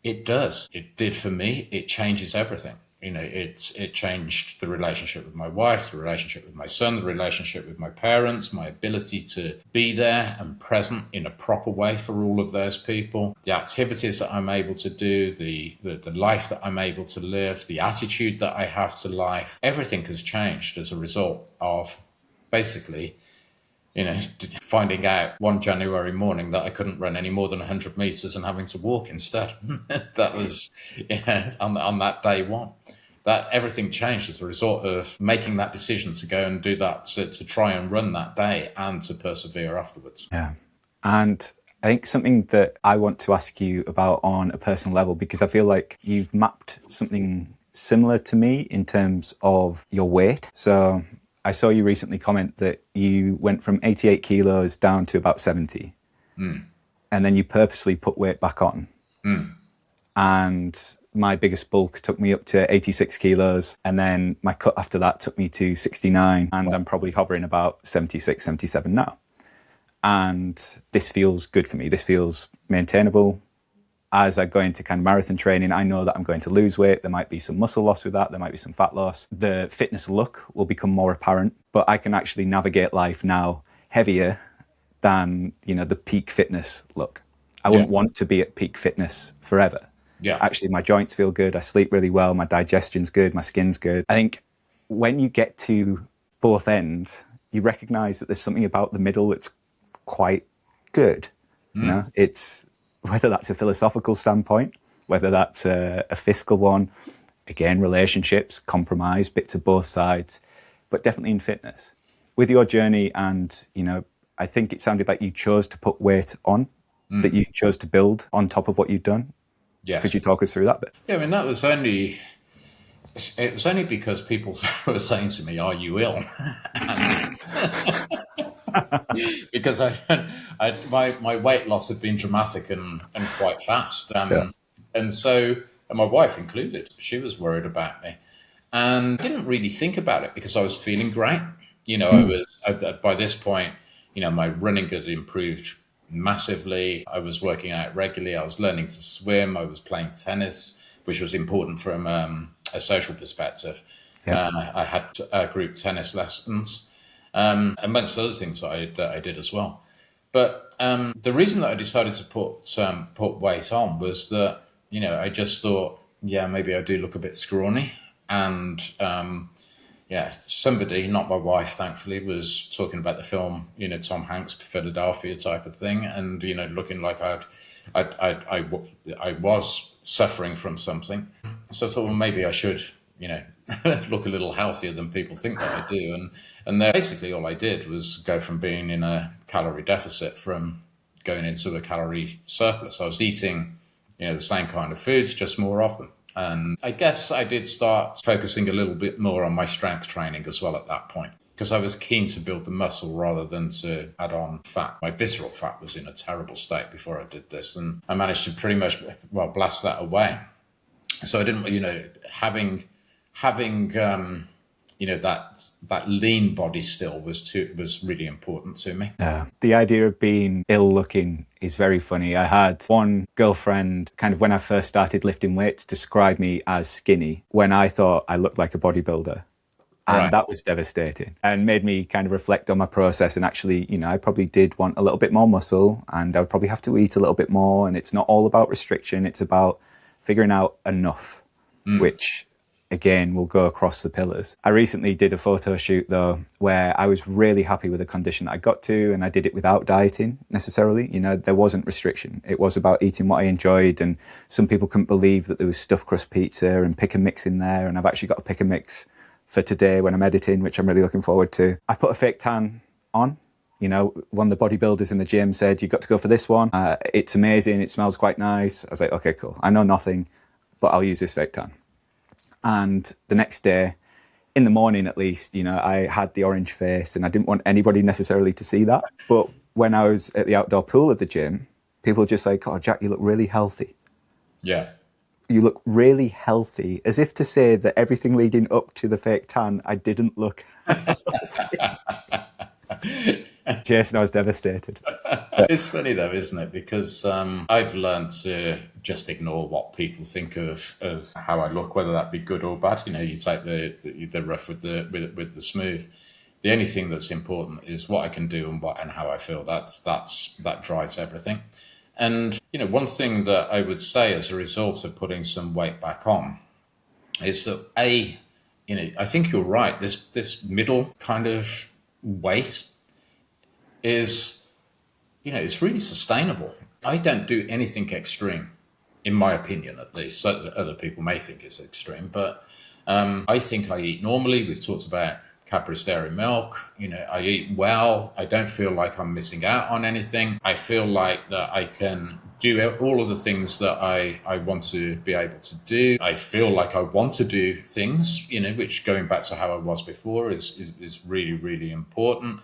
it does. It did for me. It changes everything. It changed the relationship with my wife, the relationship with my son, the relationship with my parents, my ability to be there and present in a proper way for all of those people, the activities that I'm able to do, the life that I'm able to live, the attitude that I have to life. Everything has changed as a result of basically finding out one January morning that I couldn't run any more than 100 meters and having to walk instead. That was on that day one. That everything changed as a result of making that decision to go and do that, to try and run that day and to persevere afterwards. Yeah. And I think something that I want to ask you about on a personal level, because I feel like you've mapped something similar to me in terms of your weight. So I saw you recently comment that you went from 88 kilos down to about 70. And then you purposely put weight back on. and my biggest bulk took me up to 86 kilos. And then my cut after that took me to 69. And I'm probably hovering about 76, 77 now. And this feels good for me. This feels maintainable. As I go into kind of marathon training, I know that I'm going to lose weight. There might be some muscle loss with that. There might be some fat loss. The fitness look will become more apparent, but I can actually navigate life now heavier than, the peak fitness look. I wouldn't want to be at peak fitness forever. Yeah. Actually, my joints feel good. I sleep really well. My digestion's good. My skin's good. I think when you get to both ends, you recognize that there's something about the middle that's quite good. It's whether that's a philosophical standpoint, whether that's a fiscal one, again, relationships, compromise, bits of both sides, but definitely in fitness. With your journey, and I think it sounded like you chose to put weight on, that you chose to build on top of what you've done. Yes. Could you talk us through that bit? Yeah, I mean, it was only because people were saying to me, "Are you ill?" Because my weight loss had been dramatic and quite fast, and so my wife included, she was worried about me, and I didn't really think about it because I was feeling great. By this point, my running had improved massively. I was working out regularly. I was learning to swim. I was playing tennis, which was important from a social perspective. I had group tennis lessons, amongst other things that I did as well. But the reason that I decided to put weight on was that I just thought, maybe I do look a bit scrawny, and somebody, not my wife, thankfully, was talking about the film, Tom Hanks, Philadelphia type of thing, and looking like I was suffering from something. So I thought, well, maybe I should, look a little healthier than people think that I do. And then basically all I did was go from being in a calorie deficit from going into a calorie surplus. I was eating, the same kind of foods, just more often. And I guess I did start focusing a little bit more on my strength training as well at that point, because I was keen to build the muscle rather than to add on fat. My visceral fat was in a terrible state before I did this, and I managed to pretty much, blast that away. So I didn't, having that lean body still was really important to me. The idea of being ill looking is very funny. I had one girlfriend, kind of when I first started lifting weights, describe me as skinny when I thought I looked like a bodybuilder. And that was devastating and made me kind of reflect on my process. And actually, I probably did want a little bit more muscle, and I would probably have to eat a little bit more. And it's not all about restriction. It's about figuring out enough, which again will go across the pillars. I recently did a photo shoot though, where I was really happy with the condition that I got to, and I did it without dieting necessarily. There wasn't restriction. It was about eating what I enjoyed. And some people couldn't believe that there was stuffed crust pizza and pick and mix in there. And I've actually got a pick and mix for today when I'm editing, which I'm really looking forward to. I put a fake tan on. One of the bodybuilders in the gym said, "You've got to go for this one. It's amazing. It smells quite nice." I was like, okay, cool. I know nothing, but I'll use this fake tan. And the next day, in the morning at least, I had the orange face, and I didn't want anybody necessarily to see that. But when I was at the outdoor pool of the gym, people were just like, "Oh, Jack, you look really healthy." Yeah. You look really healthy, as if to say that everything leading up to the fake tan, I didn't look healthy. Jason, I was devastated. It's funny though, isn't it? Because I've learned to just ignore what people think of how I look, whether that be good or bad. You take the rough with the smooth. The only thing that's important is what I can do and how I feel. That drives everything. And one thing that I would say as a result of putting some weight back on is that I think you're right. This middle kind of weight is, it's really sustainable. I don't do anything extreme, in my opinion, at least. Other people may think it's extreme, but I think I eat normally. We've talked about Cadbury's Dairy Milk. I eat well. I don't feel like I'm missing out on anything. I feel like that I can do all of the things that I want to be able to do. I feel like I want to do things, which, going back to how I was before, is really, really important.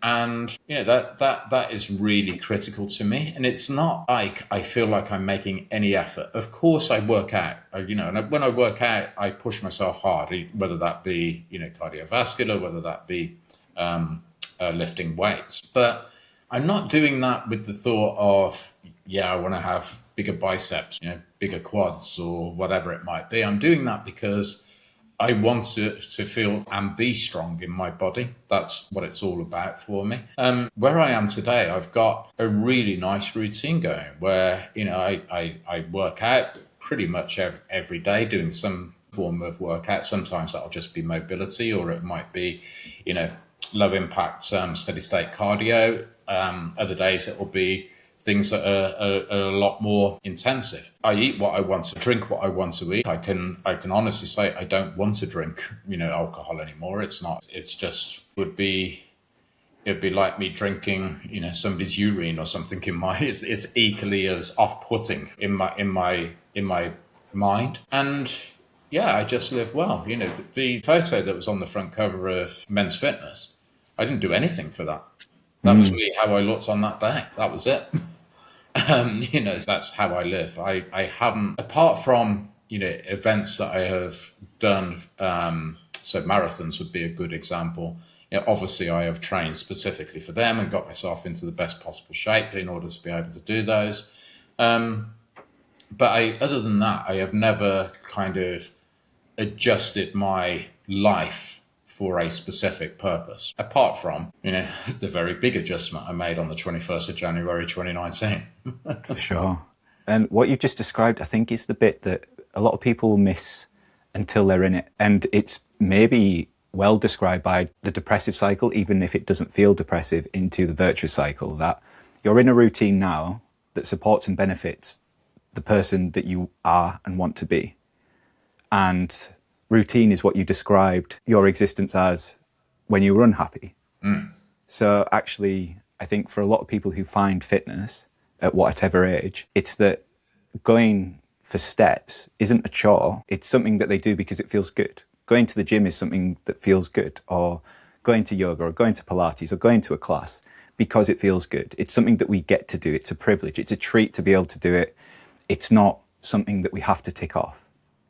And yeah, that is really critical to me. And it's not like I feel like I'm making any effort. Of course, I work out. And when I work out, I push myself hard. Whether that be cardiovascular, whether that be lifting weights. But I'm not doing that with the thought of, yeah, I want to have bigger biceps, bigger quads, or whatever it might be. I'm doing that because I want to feel and be strong in my body. That's what it's all about for me. Where I am today, I've got a really nice routine going where, I work out pretty much every day, doing some form of workout. Sometimes that'll just be mobility, or it might be, low impact, steady state cardio. Other days it will be things that are a lot more intensive. I eat what I want to drink, what I want to eat. I can honestly say I don't want to drink, alcohol anymore. It'd be like me drinking, somebody's urine or something in my. It's equally as off-putting in my mind. And yeah, I just live well. The photo that was on the front cover of Men's Fitness, I didn't do anything for that. That was me, how I looked on that day. That was it. That's how I live. I haven't, apart from, events that I have done, so marathons would be a good example. Obviously I have trained specifically for them and got myself into the best possible shape in order to be able to do those. But other than that, I have never kind of adjusted my life for a specific purpose, apart from, the very big adjustment I made on the 21st of January, 2019. For sure. And what you just described, I think, is the bit that a lot of people miss until they're in it. And it's maybe well described by the depressive cycle, even if it doesn't feel depressive, into the virtuous cycle, that you're in a routine now that supports and benefits the person that you are and want to be. And routine is what you described your existence as when you were unhappy. So actually, I think for a lot of people who find fitness at whatever age, it's that going for steps isn't a chore. It's something that they do because it feels good. Going to the gym is something that feels good, or going to yoga or going to Pilates or going to a class because it feels good. It's something that we get to do. It's a privilege. It's a treat to be able to do it. It's not something that we have to tick off.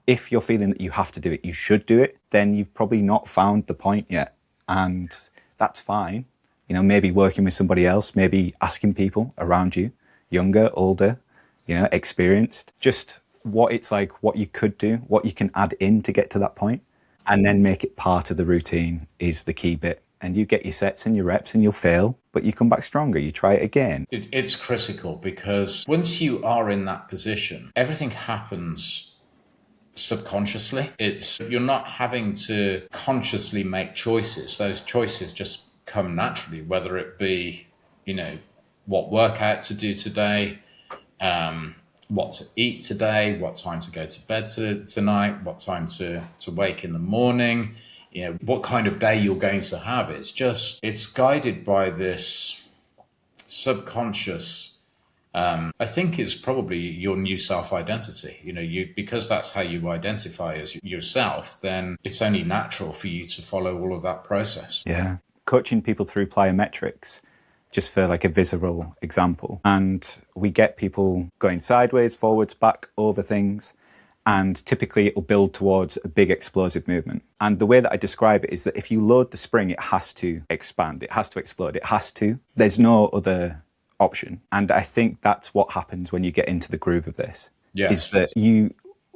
If you're feeling that you have to do it, you should do it, then you've probably not found the point yet. And that's fine. Maybe working with somebody else, maybe asking people around you, younger, older, experienced, just what it's like, what you could do, what you can add in to get to that point, and then make it part of the routine is the key bit. And you get your sets and your reps and you'll fail, but you come back stronger, you try it again. It's critical because once you are in that position, everything happens subconsciously. You're not having to consciously make choices. Those choices just come naturally, whether it be, what workout to do today, what to eat today, what time to go to bed tonight, what time to wake in the morning, what kind of day you're going to have. It's guided by this subconscious, I think it's probably your new self-identity. Because that's how you identify as yourself, then it's only natural for you to follow all of that process. Yeah. Coaching people through plyometrics, just for like a visceral example. And we get people going sideways, forwards, back, over things. And typically it will build towards a big explosive movement. And the way that I describe it is that if you load the spring, it has to expand, it has to explode, it has to. There's no other option. And I think that's what happens when you get into the groove of this. Yes. Is that you,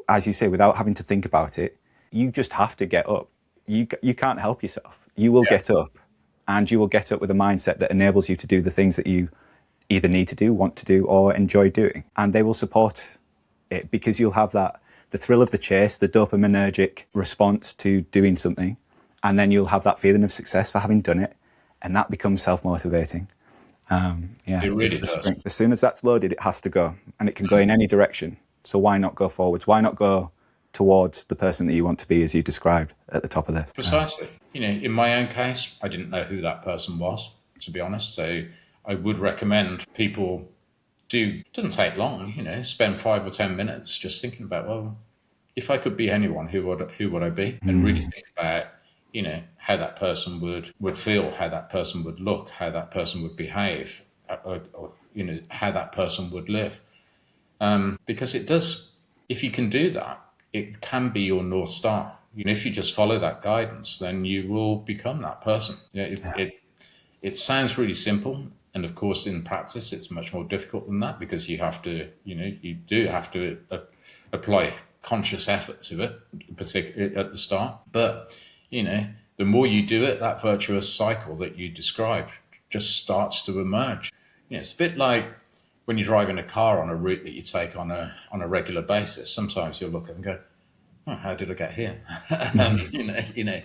as you say, without having to think about it, you just have to get up. You can't help yourself. You will get up, and you will get up with a mindset that enables you to do the things that you either need to do, want to do, or enjoy doing. And they will support it because you'll have the thrill of the chase, the dopaminergic response to doing something. And then you'll have that feeling of success for having done it. And that becomes self-motivating. It really does. Sprint. As soon as that's loaded, it has to go, and it can go in any direction. So why not go forwards? Why not go towards the person that you want to be, as you described at the top of this? Precisely. In my own case, I didn't know who that person was, to be honest. So I would recommend people it doesn't take long, spend 5 or 10 minutes just thinking about, well, if I could be anyone, who would I be? And really think about, how that person would feel, how that person would look, how that person would behave, or how that person would live. Because it does, if you can do that, it can be your North Star. If you just follow that guidance, then you will become that person. It sounds really simple. And of course, in practice, it's much more difficult than that, because you have to, you do have to apply conscious effort to it, particularly at the start. But, the more you do it, that virtuous cycle that you described just starts to emerge. It's a bit like when you're driving a car on a route that you take on a regular basis. Sometimes you'll look and go, oh, how did I get here? And,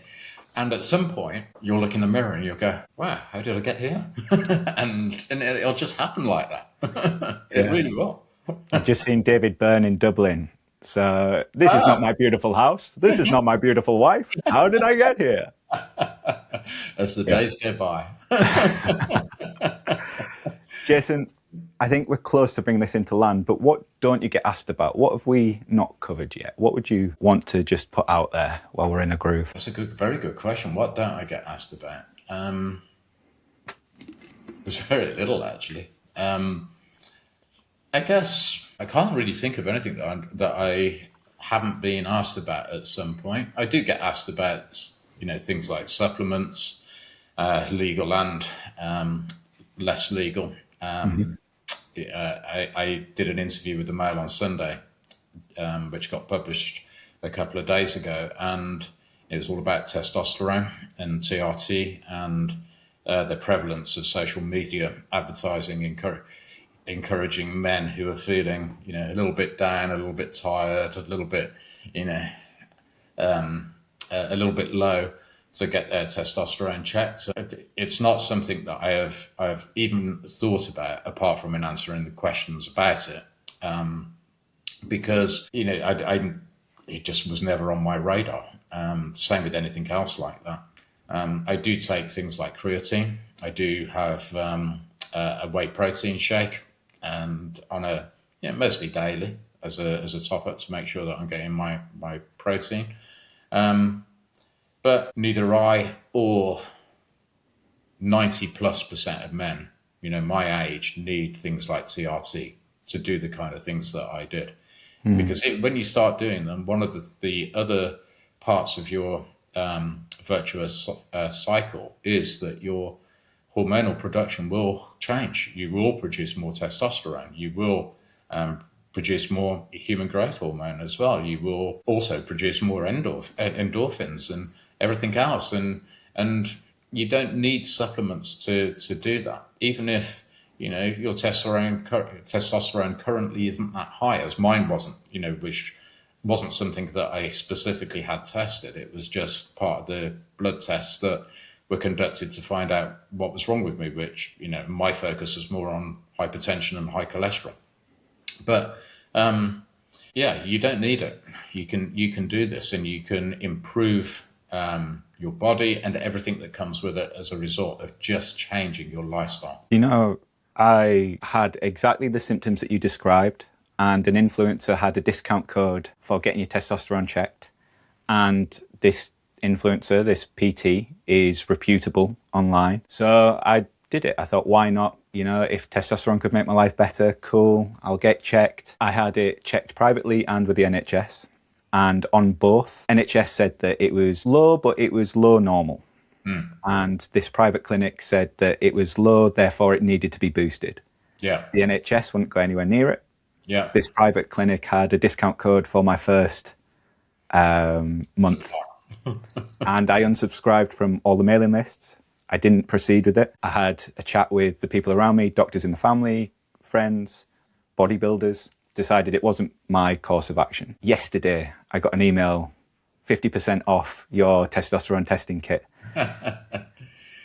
and at some point you'll look in the mirror and you'll go, wow, how did I get here? and it'll just happen like that. It really will. I've just seen David Byrne in Dublin. So this is not my beautiful house. This is not my beautiful wife. How did I get here? As the days go by. Jason, I think we're close to bringing this into land, but what don't you get asked about? What have we not covered yet? What would you want to just put out there while we're in a groove? That's a very good question. What don't I get asked about? There's very little, actually. I guess I can't really think of anything that I haven't been asked about at some point. I do get asked about, things like supplements, legal and less legal. I did an interview with the Mail on Sunday, which got published a couple of days ago, and it was all about testosterone and TRT and the prevalence of social media advertising encouraging men who are feeling, a little bit down, a little bit tired, a little bit, a little bit low, to get their testosterone checked. So it's not something that I've even thought about, apart from in answering the questions about it, because it just was never on my radar. Same with anything else like that. I do take things like creatine. I do have a whey protein shake, and on mostly daily as a top up to make sure that I'm getting my protein. But neither I or 90+% of men, my age, need things like TRT to do the kind of things that I did. Because when you start doing them, one of the other parts of your virtuous cycle is that your hormonal production will change. You will produce more testosterone. You will produce more human growth hormone as well. You will also produce more endorphins and everything else, and you don't need supplements to do that. Even if your testosterone currently isn't that high, as mine wasn't, which wasn't something that I specifically had tested. It was just part of the blood tests that were conducted to find out what was wrong with me, which my focus was more on hypertension and high cholesterol. But you don't need it. You can do this, and you can improve your body and everything that comes with it as a result of just changing your lifestyle. I had exactly the symptoms that you described, and an influencer had a discount code for getting your testosterone checked. And this influencer, this PT, is reputable online. So I did it. I thought, why not? If testosterone could make my life better, cool, I'll get checked. I had it checked privately and with the NHS. And on both, NHS said that it was low, but it was low normal. And this private clinic said that it was low, therefore it needed to be boosted. Yeah. The NHS wouldn't go anywhere near it. Yeah. This private clinic had a discount code for my first month. And I unsubscribed from all the mailing lists. I didn't proceed with it. I had a chat with the people around me, doctors in the family, friends, bodybuilders, decided it wasn't my course of action. Yesterday, I got an email, 50% off your testosterone testing kit.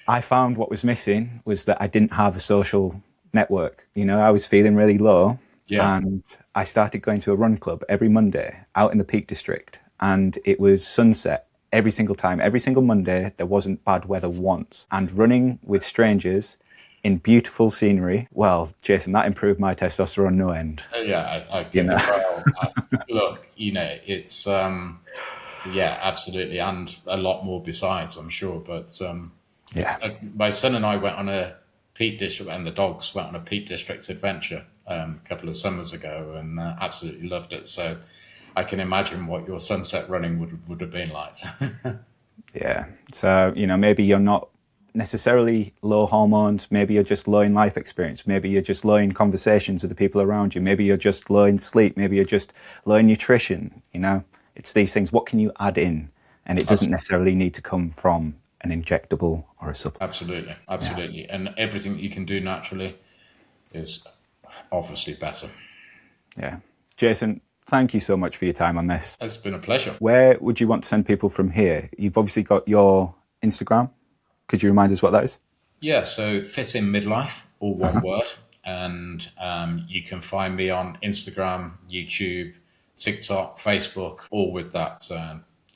I found what was missing was that I didn't have a social network. I was feeling really low. Yeah. And I started going to a run club every Monday out in the Peak District. And it was sunset every single time. Every single Monday, there wasn't bad weather once. And running with strangers in beautiful scenery, well, Jason, that improved my testosterone no end. Yeah, I can. Well, look, it's Yeah, absolutely, and a lot more besides, I'm sure. But Yeah. my son and I went on a Peak District, and the dogs went on a Peak District adventure a couple of summers ago, and absolutely loved it. So I can imagine what your sunset running would have been like. Yeah. So, maybe you're not necessarily low hormones. Maybe you're just low in life experience. Maybe you're just low in conversations with the people around you. Maybe you're just low in sleep. Maybe you're just low in nutrition. It's these things. What can you add in? And it doesn't necessarily need to come from an injectable or a supplement. Absolutely, Yeah. absolutely, and everything that you can do naturally is obviously better. Yeah. Jason, thank you so much for your time on this. It's been a pleasure. Where would you want to send people from here? You've obviously got your Instagram. Could you remind us what that is? Yeah, so Fit In Midlife, all one word. And you can find me on Instagram, YouTube, TikTok, Facebook, all with that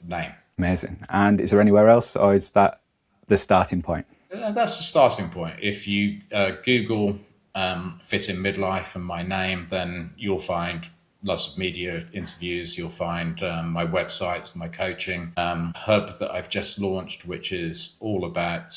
name. Amazing. And is there anywhere else, or is that the starting point? That's the starting point. If you Google Fit In Midlife and my name, then you'll find lots of media interviews. You'll find my website, my coaching hub that I've just launched, which is all about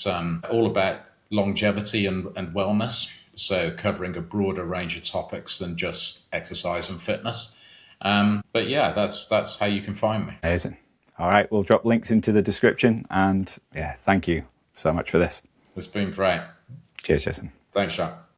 longevity and wellness. So covering a broader range of topics than just exercise and fitness. But yeah, that's how you can find me. Amazing. All right, we'll drop links into the description. And yeah, thank you so much for this. It's been great. Cheers, Jason. Thanks, Sean.